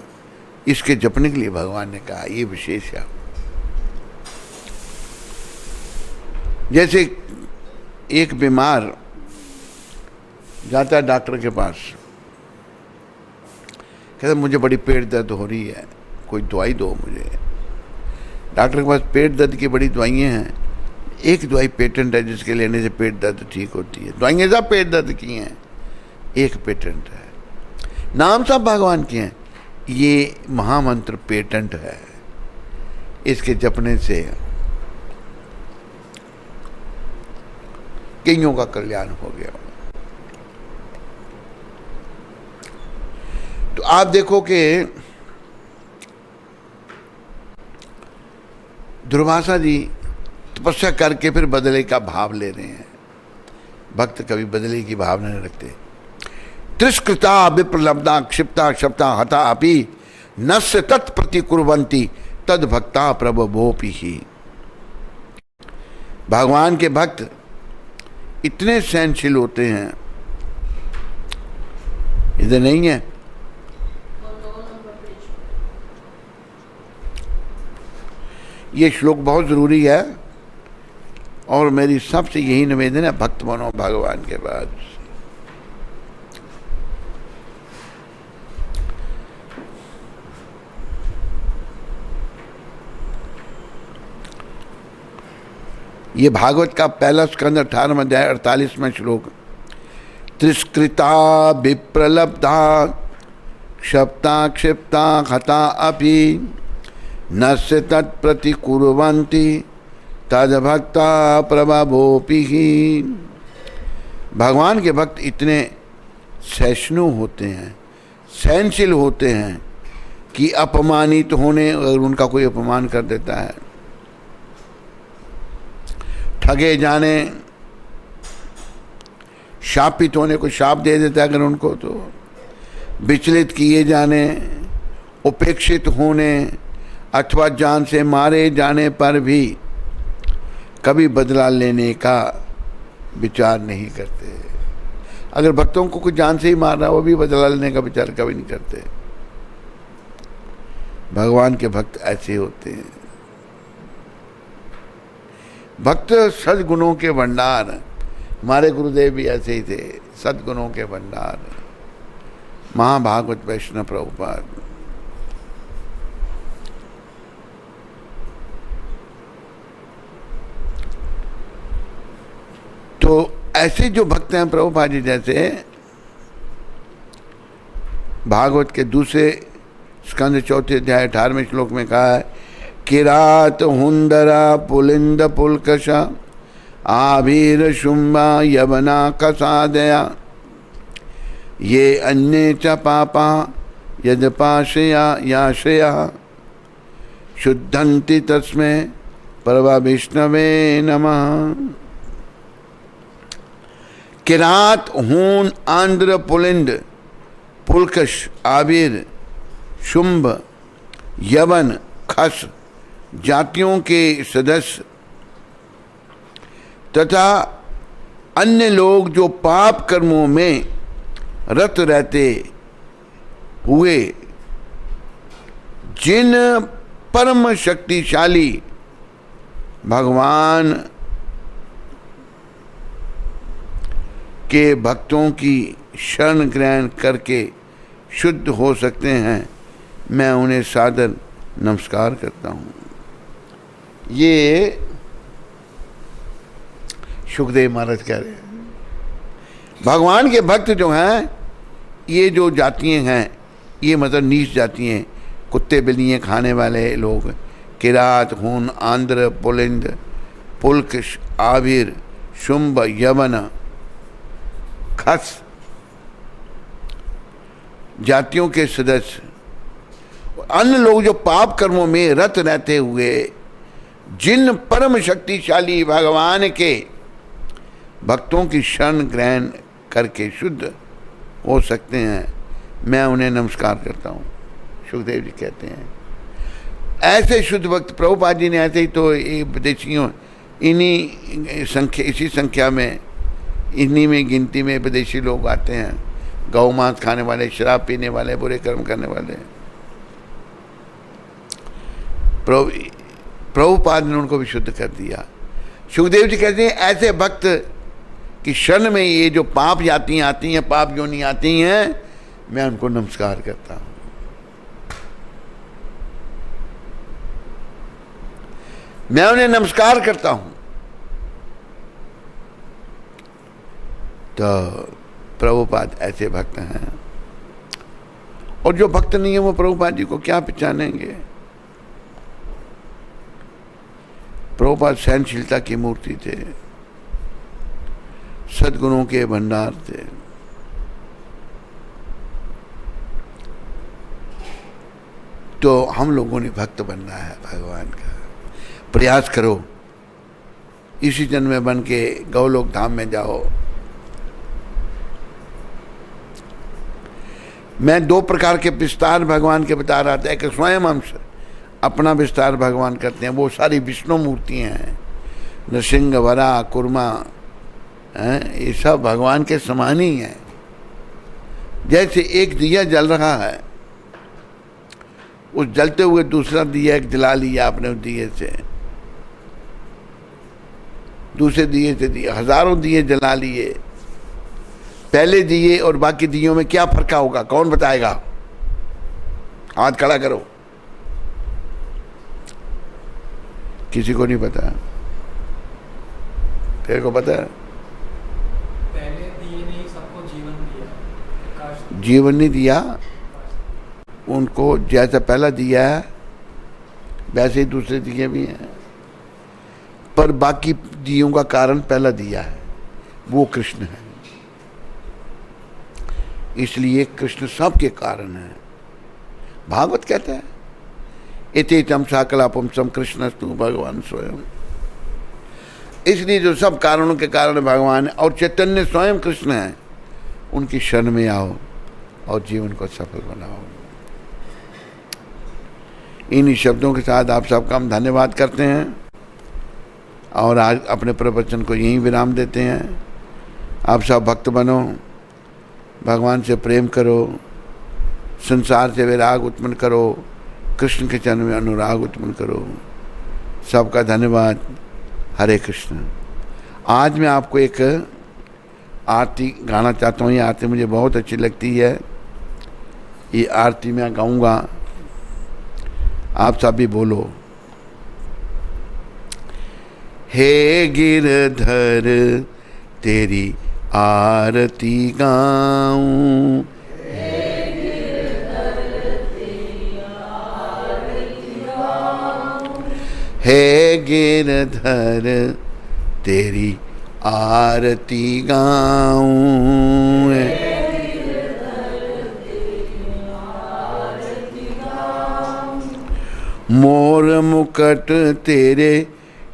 इसके जपने के लिए भगवान ने कहा, ये विशेष है। जैसे एक बीमार जाता है डॉक्टर के पास, कहता मुझे बड़ी पेट दर्द हो रही है, कोई दवाई दो मुझे। डॉक्टर के पास पेट दर्द की बड़ी दवाइयाँ हैं। एक दवाई पेटेंट है जिसके लेने से पेट दर्द ठीक होती है। दवाइयाँ सब पेट दर्द की हैं, एक पेटेंट है। नाम सब भगवान के हैं, ये महामंत्र पेटेंट है। इसके जपने से कईयों का कल्याण हो गया। तो आप देखो कि दुर्वासा जी तपस्या करके फिर बदले का भाव ले रहे हैं। भक्त कभी बदले की भावना नहीं रखते। तिरस्कृता विप्रलब्धा क्षिप्ता क्षप्ता हता अपि नस्य तत्प्रति कुर्वन्ति तद भक्ता प्रभवोपि ही। भगवान के भक्त इतने सहनशील होते हैं। इधर नहीं है, ये श्लोक बहुत जरूरी है। और मेरी सबसे यही निवेदन है, भक्त बनो भगवान के बाद। ये भागवत का पहला स्कंद 18वां अध्याय 48वां श्लोक। तिरस्कृता विप्रलब्धा क्षप्ता क्षिप्ता हता अपि नस्य तत्प्रतिकुर्वन्ति तद्भक्ता प्रभवोऽपि। भगवान के भक्त इतने सहिष्णु होते हैं, सहनशील होते हैं कि अपमानित होने, अगर उनका कोई अपमान कर देता है, ठगे जाने, शापित होने को शाप दे देता है अगर उनको, तो विचलित किए जाने, उपेक्षित होने अथवा जान से मारे जाने पर भी कभी बदला लेने का विचार नहीं करते। अगर भक्तों को कोई जान से ही मार रहा, वो भी बदला लेने का विचार कभी नहीं करते। भगवान के भक्त ऐसे होते हैं। भक्त सद्गुणों के भंडार। हमारे गुरुदेव भी ऐसे ही थे, सद्गुणों के भंडार, महाभागवत वैष्णव प्रभुपाद। तो ऐसे जो भक्त हैं प्रभुपाद जी जैसे, भागवत के दूसरे स्कंद 4 अध्याय 18वें श्लोक में कहा है, किरात हुंदरा पुलिंद पुलकश आभीर शुंभा यवना कसादया ये अन्ये च पापा यदपाशया याशया शुद्धन्ति तस्मै परवा विष्णवे नमः। किरात हून आंध्र पुलिंद पुलकश आबिर शुंभ यवन खस जातियों के सदस्य तथा अन्य लोग जो पाप कर्मों में रत रहते हुए जिन परम शक्तिशाली भगवान के भक्तों की शरण ग्रहण करके शुद्ध हो सकते हैं, मैं उन्हें सादर नमस्कार करता हूँ। ये सुखदेव महाराज कह रहे हैं। भगवान के भक्त जो हैं, ये जो जातियाँ हैं, ये मतलब नीच जातियाँ, कुत्ते बिल्लियाँ खाने वाले लोग, किरात हून आंध्र पुलिंद पुलकश आविर शुंभ यवन खस जातियों के सदस्य, अन्य लोग जो पाप कर्मों में रत रहते हुए जिन परम शक्तिशाली भगवान के भक्तों की शरण ग्रहण करके शुद्ध हो सकते हैं, मैं उन्हें नमस्कार करता हूँ। सुखदेव जी कहते हैं ऐसे शुद्ध भक्त प्रभुपाद जी ने ऐसे ही तो विदेशियों इन्हीं संख्या, इसी संख्या में, इन्हीं में गिनती में विदेशी लोग आते हैं, गौ मांस खाने वाले, शराब पीने वाले, बुरे कर्म करने वाले। प्रभुपाद ने उनको भी शुद्ध कर दिया। सुखदेव जी कहते हैं ऐसे भक्त की शरण में ये जो पाप जातियाँ आती हैं, पाप योनि आती हैं, मैं उनको नमस्कार करता हूँ। मैं उन्हें नमस्कार करता हूँ। तो प्रभुपाद ऐसे भक्त हैं, और जो भक्त नहीं है वो प्रभुपाद जी को क्या पहचानेंगे। प्रभुपाद सहनशीलता की मूर्ति थे, सद्गुणों के भंडार थे। तो हम लोगों ने भक्त बनना है भगवान का। प्रयास करो, इसी जन्म में बन के गौलोक धाम में जाओ। मैं 2 प्रकार के विस्तार भगवान के बता रहा था। एक स्वयं अंश अपना विस्तार भगवान करते हैं, वो सारी विष्णु मूर्तियाँ हैं, नृसिंह वरा कुर्मा, ये सब भगवान के समान ही हैं। जैसे एक दिया जल रहा है, उस जलते हुए दूसरा दिया एक जला लिया आपने उस दिए से, दूसरे दिए से दिए, हजारों दिए जला लिए। पहले दिए और बाकी दियों में क्या फर्क होगा, कौन बताएगा? हाथ खड़ा करो। किसी को नहीं पता। तेरे को पता है? पहले दिए ने सबको जीवन दिया। जीवन नहीं दिया उनको, जैसा पहला दिया है वैसे ही दूसरे दिए भी हैं, पर बाकी दियों का कारण पहला दिया है, वो कृष्ण है। इसलिए कृष्ण सबके कारण है। भागवत कहता है इति तम साकलापम सम कृष्णस्तु भगवान स्वयं। इसलिए जो सब कारणों के कारण भगवान है और चैतन्य स्वयं कृष्ण है, उनकी शरण में आओ और जीवन को सफल बनाओ। इन्हीं शब्दों के साथ आप सबका हम धन्यवाद करते हैं और आज अपने प्रवचन को यहीं विराम देते हैं। आप सब भक्त बनो, भगवान से प्रेम करो, संसार से वैराग उत्पन्न करो, कृष्ण के चरण में अनुराग उत्पन्न करो। सबका धन्यवाद। हरे कृष्ण। आज मैं आपको एक आरती गाना चाहता हूँ। ये आरती मुझे बहुत अच्छी लगती है। ये आरती मैं गाऊंगा, आप सब भी बोलो। हे गिरधर तेरी आरती गाऊं, हे गिरधर तेरी आरती गाऊं। मोर मुकुट तेरे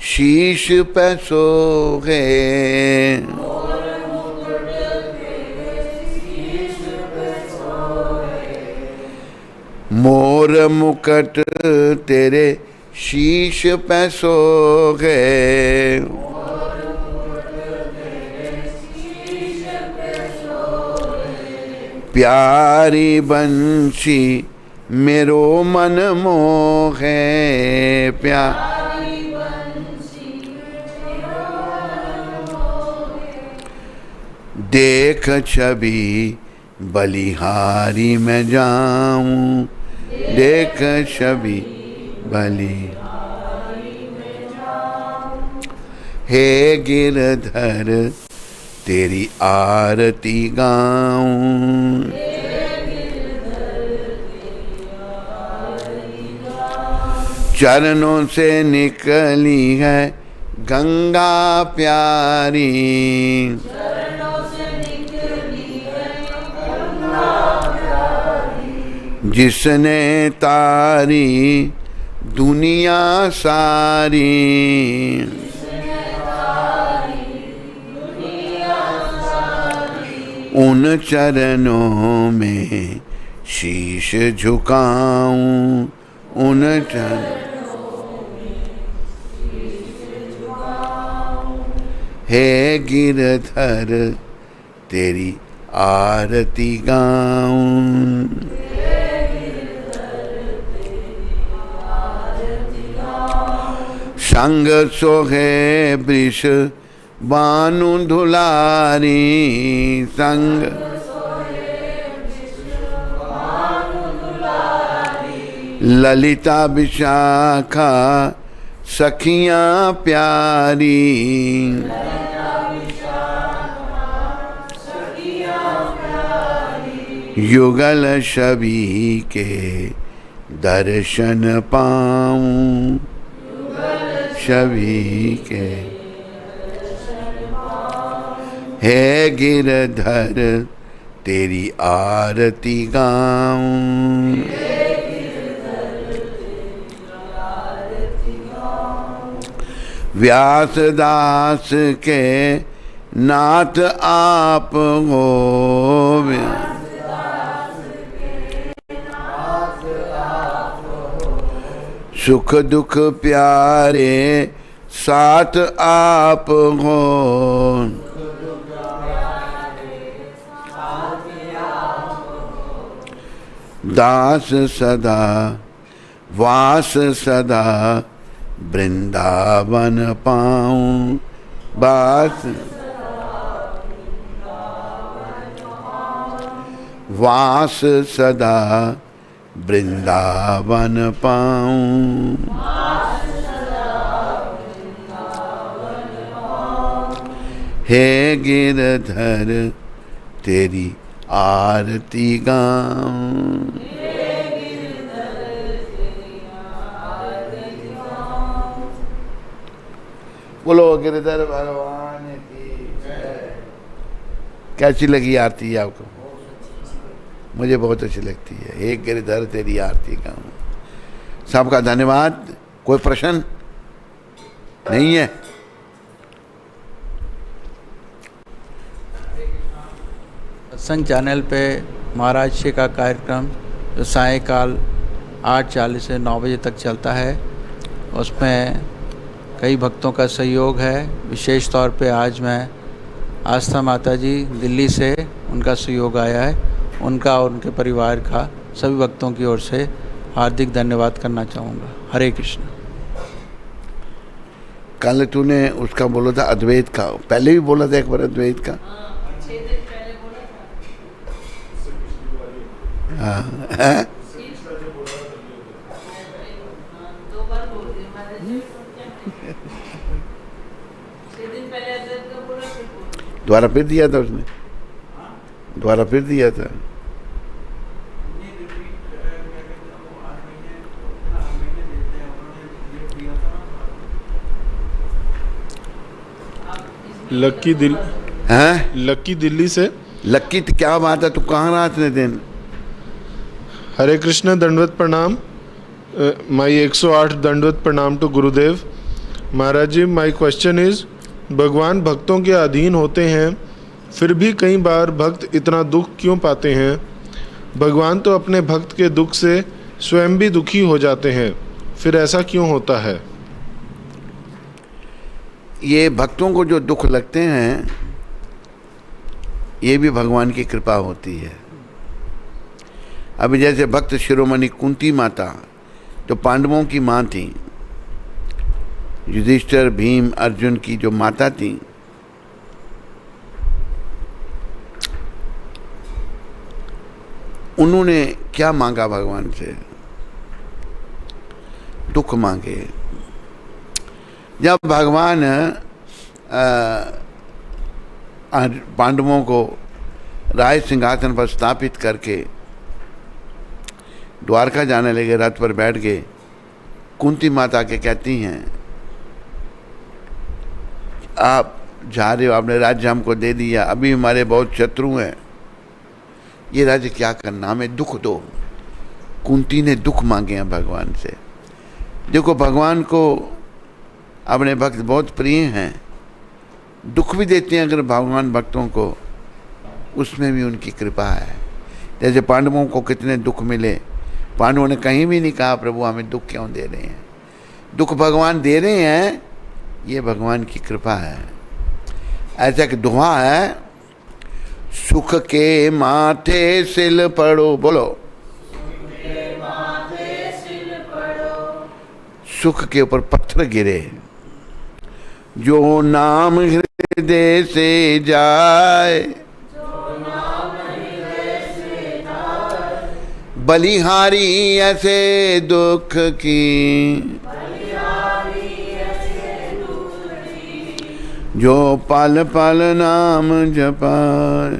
शीश पे सोहे, मोर मुकुट तेरे शीश पे सोहे, प्यारी बंशी मेरो मन मोहे, प्यारी देख छवि बलिहारी में जाऊं, देख छवि बलिहारी में जाऊं। हे गिरधर तेरी आरती गाऊं, चरणों से निकली है गंगा प्यारी, जिसने तारी दुनिया सारी, उन चरणों में शीश झुकाऊं, उन चरणों में शीश झुकाऊं। हे गिरधर तेरी आरती गाऊं, संग सोहे वृष बानु धुलारी, संग ललिता विशाखा सखियां प्यारी, युगल छवि के दर्शन पाऊं, छवि के। हे गिरधर तेरी आरती गाऊं, व्यासदास के नाथ आप हो, सुख दुख प्यारे साथ आप हो, दास सदा वास सदा वृंदावन पाऊं, बस वास सदा वृंदावन पाऊं, हे गिरधर तेरी आरती गाऊं। बोलो गिरधर भगवान की जय। कैसी लगी आरती आपको? मुझे बहुत अच्छी लगती है। एक गिरधर तेरी आरती गाऊं। सबका धन्यवाद। कोई प्रश्न नहीं है? सत्संग चैनल पे महाराज श्री का कार्यक्रम जो सायंकाल 8:40 से 9 बजे तक चलता है, उसमें कई भक्तों का सहयोग है। विशेष तौर पे आज मैं आस्था माता जी दिल्ली से उनका सहयोग आया है, उनका और उनके परिवार का सभी भक्तों की ओर से हार्दिक धन्यवाद करना चाहूँगा। हरे कृष्ण। कल तूने उसका बोला था अद्वैत का, पहले भी बोला था एक बार अद्वैत का। 6 दिन पहले बोला था। हाँ, 2 बार बोल दिया महाराज जी। 6 दिन पहले अद्वैत का बोला, फिर बोला। दोबारा फिर दिया था उसने, दोबारा फिर दिया था। लक्की दिल हैं? लक्की दिल्ली से। लक्की तो क्या बात है, तू कहाँ रहा इतने दिन? हरे कृष्ण, दंडवत प्रणाम। माई 108 दंडवत प्रणाम to Gurudev Maharaj ji. My question is, भगवान भक्तों के अधीन होते हैं, फिर भी कई बार भक्त इतना दुख क्यों पाते हैं? भगवान तो अपने भक्त के दुख से स्वयं भी दुखी हो जाते हैं, फिर ऐसा क्यों होता है? ये भक्तों को जो दुख लगते हैं, ये भी भगवान की कृपा होती है। अभी जैसे भक्त शिरोमणि कुंती माता जो पांडवों की माँ थी, युधिष्ठिर भीम अर्जुन की जो माता थी, उन्होंने क्या मांगा भगवान से? दुख मांगे। जब भगवान पांडवों को राज सिंहासन पर स्थापित करके द्वारका जाने लगे, रथ पर बैठ गए, कुंती माता के कहती हैं, आप जा रहे हो, आपने राज्य हमको दे दिया, अभी हमारे बहुत शत्रु हैं, ये राज्य क्या करना, हमें दुख दो। कुंती ने दुख मांगे हैं भगवान से। देखो, भगवान को अपने भक्त बहुत प्रिय हैं, दुख भी देते हैं अगर भगवान भक्तों को, उसमें भी उनकी कृपा है। जैसे पांडवों को कितने दुख मिले, पांडवों ने कहीं भी नहीं कहा प्रभु हमें दुख क्यों दे रहे हैं। दुख भगवान दे रहे हैं, ये भगवान की कृपा है। ऐसा कि दुआ है, सुख के माथे सिल पड़ो, बोलो सुख के ऊपर पत्थर गिरे, जो नाम हृदय से जाए, बलिहारी ऐसे दुख की, जो पल पल नाम जपाए।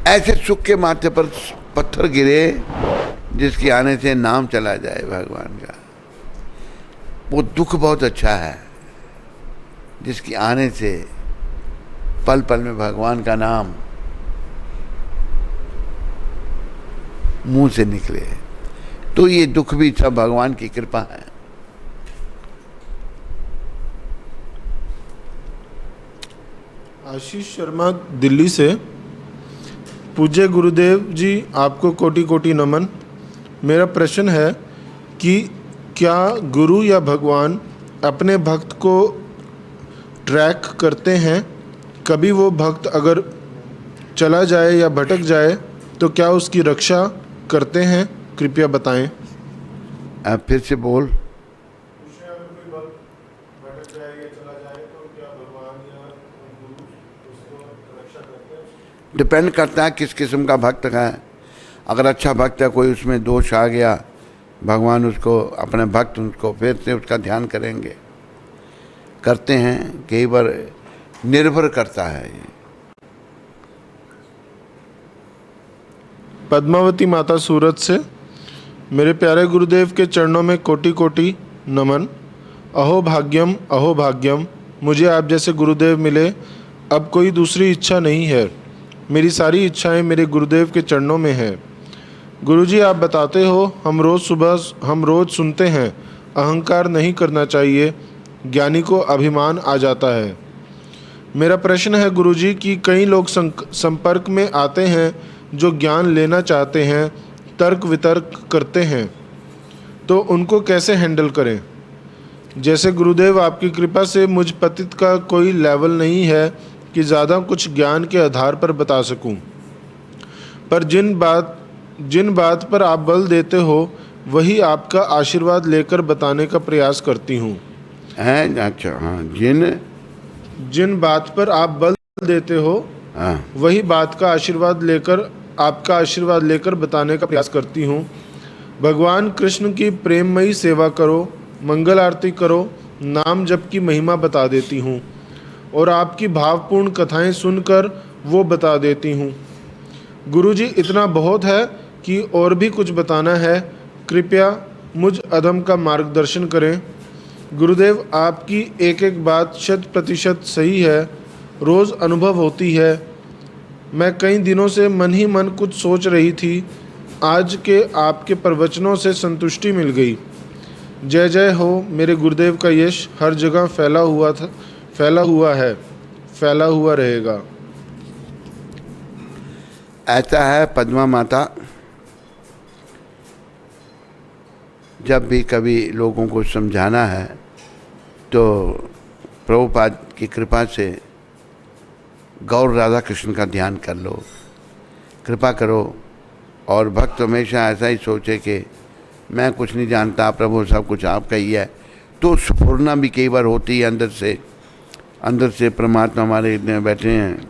ऐसे सुख के माथे पर पत्थर गिरे जिसके आने से नाम चला जाए भगवान का, वो दुख बहुत अच्छा है। जिसके आने से पल पल में भगवान का नाम मुंह से निकले, तो ये दुख भी सब भगवान की कृपा है। आशीष शर्मा दिल्ली से। पूज्य गुरुदेव जी, आपको कोटि कोटि नमन। मेरा प्रश्न है कि क्या गुरु या भगवान अपने भक्त को ट्रैक करते हैं? कभी वो भक्त अगर चला जाए या भटक जाए तो क्या उसकी रक्षा करते हैं? कृपया बताएं। फिर से बोल। डिपेंड करता है किस किस्म का भक्त है। अगर अच्छा भक्त है, कोई उसमें दोष आ गया, भगवान उसको, अपने भक्त उसको फिर से उसका ध्यान करेंगे, करते हैं। कई बार निर्भर करता है ये। पद्मावती माता सूरत से, मेरे प्यारे गुरुदेव के चरणों में कोटि कोटि नमन। अहो भाग्यम, मुझे आप जैसे गुरुदेव मिले। अब कोई दूसरी इच्छा नहीं है। मेरी सारी इच्छाएं मेरे गुरुदेव के चरणों में हैं। गुरुजी, आप बताते हो, हम रोज़ सुनते हैं, अहंकार नहीं करना चाहिए, ज्ञानी को अभिमान आ जाता है। मेरा प्रश्न है गुरुजी कि कई लोग संपर्क में आते हैं जो ज्ञान लेना चाहते हैं, तर्क वितर्क करते हैं, तो उनको कैसे हैंडल करें? जैसे गुरुदेव, आपकी कृपा से मुझ पतित का कोई लेवल नहीं है कि ज़्यादा कुछ ज्ञान के आधार पर बता सकूं, पर जिन बात पर आप बल देते हो वही आपका आशीर्वाद लेकर बताने का प्रयास करती हूँ। अच्छा, हाँ, जिन बात पर आप बल देते हो, हाँ, वही बात का आपका आशीर्वाद लेकर बताने का प्रयास करती हूँ। भगवान कृष्ण की प्रेममयी सेवा करो, मंगल आरती करो, नाम जप की महिमा बता देती हूँ और आपकी भावपूर्ण कथाएं सुनकर वो बता देती हूँ। गुरुजी, इतना बहुत है कि और भी कुछ बताना है, कृपया मुझ अधम का मार्गदर्शन करें। गुरुदेव, आपकी एक एक बात 100% सही है, रोज़ अनुभव होती है। मैं कई दिनों से मन ही मन कुछ सोच रही थी, आज के आपके प्रवचनों से संतुष्टि मिल गई। जय जय हो। मेरे गुरुदेव का यश हर जगह फैला हुआ रहेगा। ऐसा है पद्मा माता, जब भी कभी लोगों को समझाना है तो प्रभुपाद की कृपा से गौर राधा कृष्ण का ध्यान कर लो, कृपा करो। और भक्त हमेशा ऐसा ही सोचे कि मैं कुछ नहीं जानता, प्रभु सब कुछ आपका ही है, तो स्फुरना भी कई बार होती है अंदर से परमात्मा हमारे इतने बैठे हैं,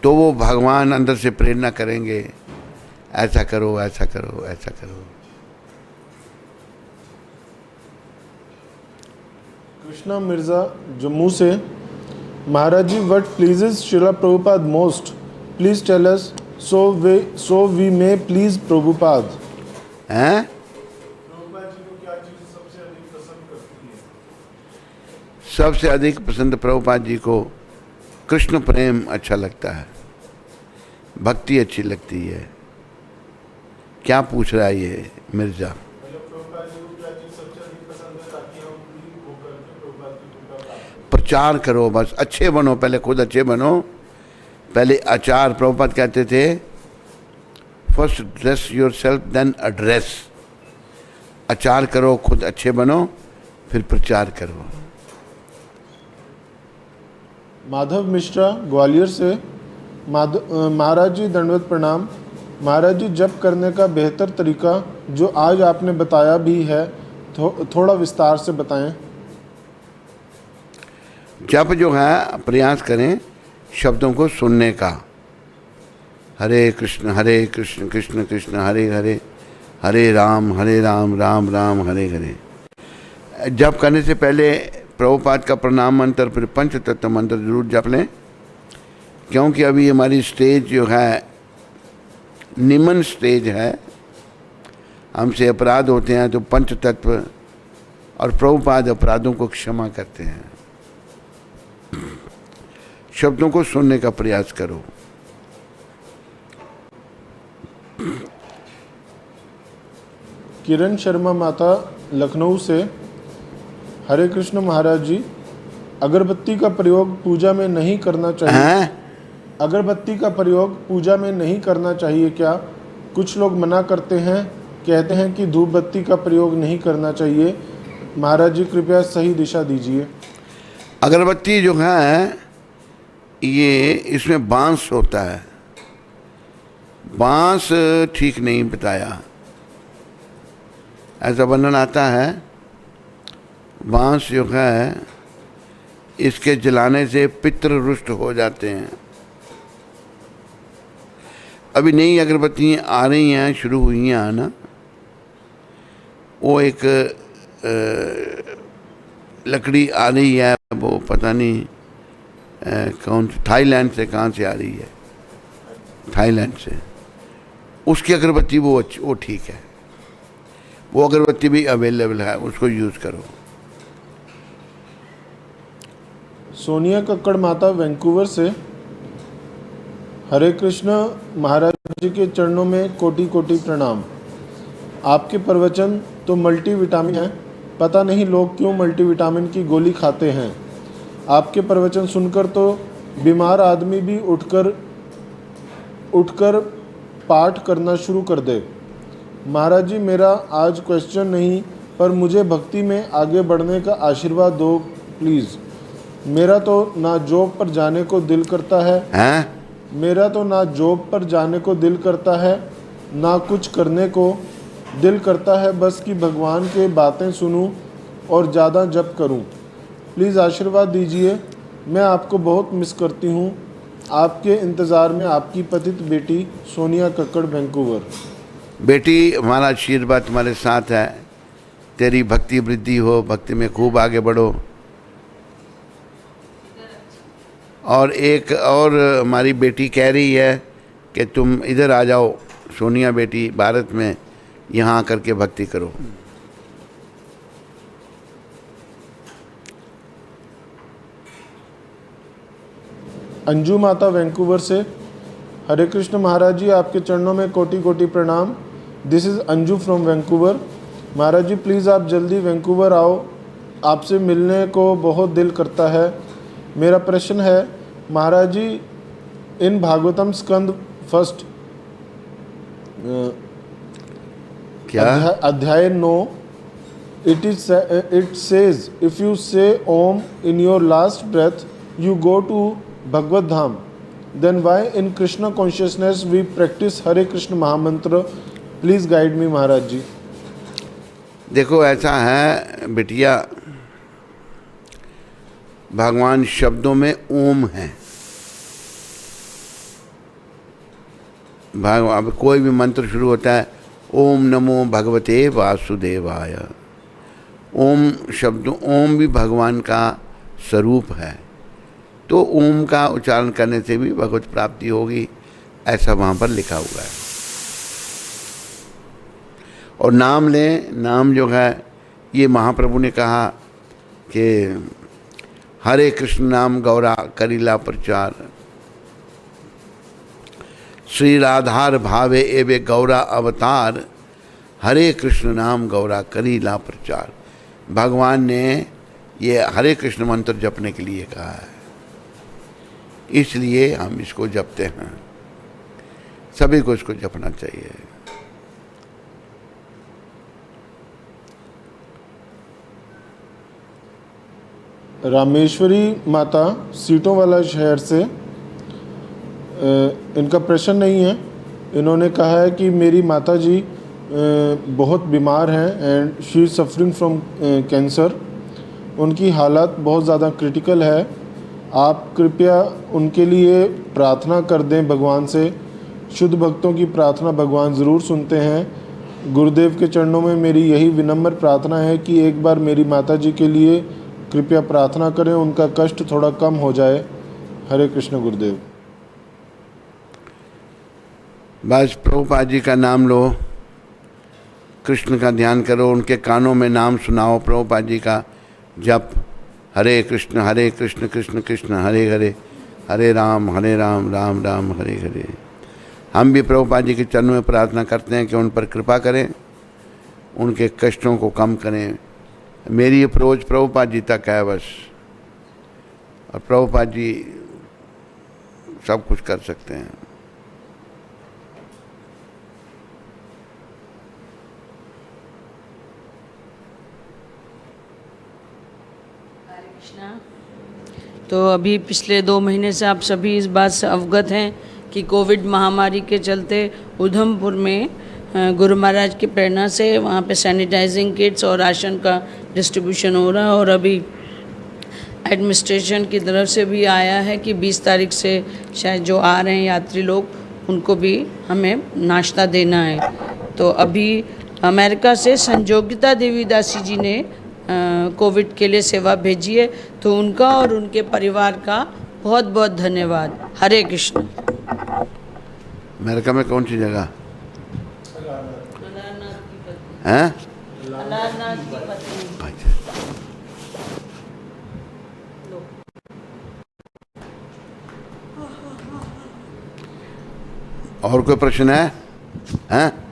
तो वो भगवान अंदर से प्रेरणा करेंगे, ऐसा करो, ऐसा करो, ऐसा करो। कृष्णा मिर्जा जम्मू से, Maharaj ji, what pleases Srila Prabhupada most, please tell us so we may please Prabhupada. हैं? प्रभुपाद जी को क्या चीज सबसे अधिक पसंद करती है? सबसे अधिक पसंद प्रभुपाद जी को कृष्ण प्रेम अच्छा लगता है, भक्ति अच्छी लगती है। क्या पूछ रहा है ये मिर्जा? प्रभुपाद जी को क्या चीज सबसे अधिक पसंद है, ताकि हम भी वो करके प्रभुपाद की कृपा प्राप्त। प्रचार करो, बस अच्छे बनो, पहले खुद अच्छे बनो, पहले आचार। प्रभुपाद कहते थे, first dress your self then address. आचार करो, खुद अच्छे बनो, फिर प्रचार करो। माधव मिश्रा ग्वालियर से, महाराज जी दंडवत प्रणाम। महाराज जी, जप करने का बेहतर तरीका जो आज आपने बताया भी है, थोड़ा विस्तार से बताएं। जप जो है, प्रयास करें शब्दों को सुनने का। हरे कृष्ण कृष्ण कृष्ण हरे हरे, हरे राम राम राम हरे हरे। जप करने से पहले प्रभुपाद का प्रणाम मंत्र, फिर पंच तत्व मंत्र जरूर जप लें, क्योंकि अभी हमारी स्टेज जो है निम्न स्टेज है। हमसे अपराध होते हैं तो पंच तत्व और प्रभुपाद अपराधों को क्षमा करते हैं। शब्दों को सुनने का प्रयास करो। किरण शर्मा माता लखनऊ से, हरे कृष्ण महाराज जी, अगरबत्ती का प्रयोग पूजा में नहीं करना चाहिए। अगरबत्ती का प्रयोग पूजा में नहीं करना चाहिए क्या? कुछ लोग मना करते हैं, कहते हैं कि धूप बत्ती का प्रयोग नहीं करना चाहिए। महाराज जी, कृपया सही दिशा दीजिए। अगरबत्ती जो है ये, इसमें बांस होता है, बांस ठीक नहीं बताया, ऐसा वर्णन आता है। बांस जो है इसके जलाने से पितृ रुष्ट हो जाते हैं। अभी नई अगरबत्तियाँ आ रही हैं, शुरू हुई हैं आना। वो एक लकड़ी आ रही है, वो पता नहीं कौन सी, थाईलैंड से कहाँ से आ रही है, थाईलैंड से। उसकी अगरबत्ती वो ठीक है, वो अगरबत्ती भी अवेलेबल है, उसको यूज़ करो। सोनिया कक्कड़ माता वैंकूवर से, हरे कृष्ण महाराज जी के चरणों में कोटि कोटि प्रणाम। आपके प्रवचन तो मल्टीविटामिन है, पता नहीं लोग क्यों मल्टीविटामिन की गोली खाते हैं। आपके प्रवचन सुनकर तो बीमार आदमी भी उठकर पाठ करना शुरू कर दे। महाराज जी, मेरा आज क्वेश्चन नहीं, पर मुझे भक्ति में आगे बढ़ने का आशीर्वाद दो प्लीज़। मेरा तो ना जॉब पर जाने को दिल करता है, मेरा तो ना जॉब पर जाने को दिल करता है, ना कुछ करने को दिल करता है, बस कि भगवान के बातें सुनूं और ज़्यादा जप करूं। प्लीज़ आशीर्वाद दीजिए, मैं आपको बहुत मिस करती हूं। आपके इंतज़ार में आपकी पतित बेटी सोनिया कक्कड़, वैंकूवर। बेटी, हमारा आशीर्वाद तुम्हारे साथ है, तेरी भक्ति वृद्धि हो, भक्ति में खूब आगे बढ़ो। और एक और हमारी बेटी कह रही है कि तुम इधर आ जाओ, सोनिया बेटी, भारत में यहाँ आकर के भक्ति करो। अंजू माता वैंकूवर से, हरे कृष्ण महाराज जी, आपके चरणों में कोटि कोटि प्रणाम। This is Anju from Vancouver. Maharaj ji, please आप जल्दी वैंकूवर आओ, आपसे मिलने को बहुत दिल करता है। मेरा प्रश्न है महाराज जी, इन भागवतम स्कंद फर्स्ट क्या अध्याय 9, it says if you say Om in your last breath you go to Bhagwat Dham, then why in Krishna consciousness we practice Hare Krishna Mahamantra? Please guide me Maharaj ji. देखो, ऐसा है बिटिया, भगवान शब्दों में ओम है। अब कोई भी मंत्र शुरू होता है, ओम नमो भगवते वासुदेवाय। ओम शब्द, ओम भी भगवान का स्वरूप है, तो ओम का उच्चारण करने से भी भगवत प्राप्ति होगी, ऐसा वहाँ पर लिखा हुआ है। और नाम लें, नाम जो है ये महाप्रभु ने कहा कि हरे कृष्ण नाम गौरा करीला प्रचार, श्री राधार भावे एवे गौरा अवतार, हरे कृष्ण नाम गौरा करीला प्रचार। भगवान ने ये हरे कृष्ण मंत्र जपने के लिए कहा है, इसलिए हम इसको जपते हैं। सभी को इसको जपना चाहिए। रामेश्वरी माता सीटों वाला शहर से, इनका प्रश्न नहीं है। इन्होंने कहा है कि मेरी माता जी बहुत बीमार हैं and she is suffering from cancer. उनकी हालत बहुत ज़्यादा क्रिटिकल है। आप कृपया उनके लिए प्रार्थना कर दें भगवान से। शुद्ध भक्तों की प्रार्थना भगवान ज़रूर सुनते हैं। गुरुदेव के चरणों में मेरी यही विनम्र प्रार्थना है कि एक बार मेरी माता जी के लिए कृपया प्रार्थना करें, उनका कष्ट थोड़ा कम हो जाए। हरे कृष्ण गुरुदेव। बस प्रभुपाद जी का नाम लो, कृष्ण का ध्यान करो, उनके कानों में नाम सुनाओ प्रभुपाद जी का जप, हरे कृष्ण कृष्ण कृष्ण हरे हरे, हरे राम राम राम हरे हरे। हम भी प्रभुपाद जी के चरणों में प्रार्थना करते हैं कि उन पर कृपा करें, उनके कष्टों को कम करें। मेरी अप्रोच प्रभुपाद जी तक है बस, और प्रभुपाद जी सब कुछ कर सकते हैं। तो अभी पिछले 2 महीने से आप सभी इस बात से अवगत हैं कि कोविड महामारी के चलते उधमपुर में गुरु महाराज की प्रेरणा से वहाँ पे सैनिटाइजिंग किट्स और राशन का डिस्ट्रीब्यूशन हो रहा है। और अभी एडमिनिस्ट्रेशन की तरफ से भी आया है कि 20 तारीख से शायद जो आ रहे हैं यात्री लोग उनको भी हमें नाश्ता देना है। तो अभी अमेरिका से संजोगिता देवीदासी जी ने कोविड के लिए सेवा भेजी है, तो उनका और उनके परिवार का बहुत बहुत धन्यवाद। हरे कृष्ण। अमेरिका में कौन सी जगह हैं? अच्छा। और कोई प्रश्न है? हैं?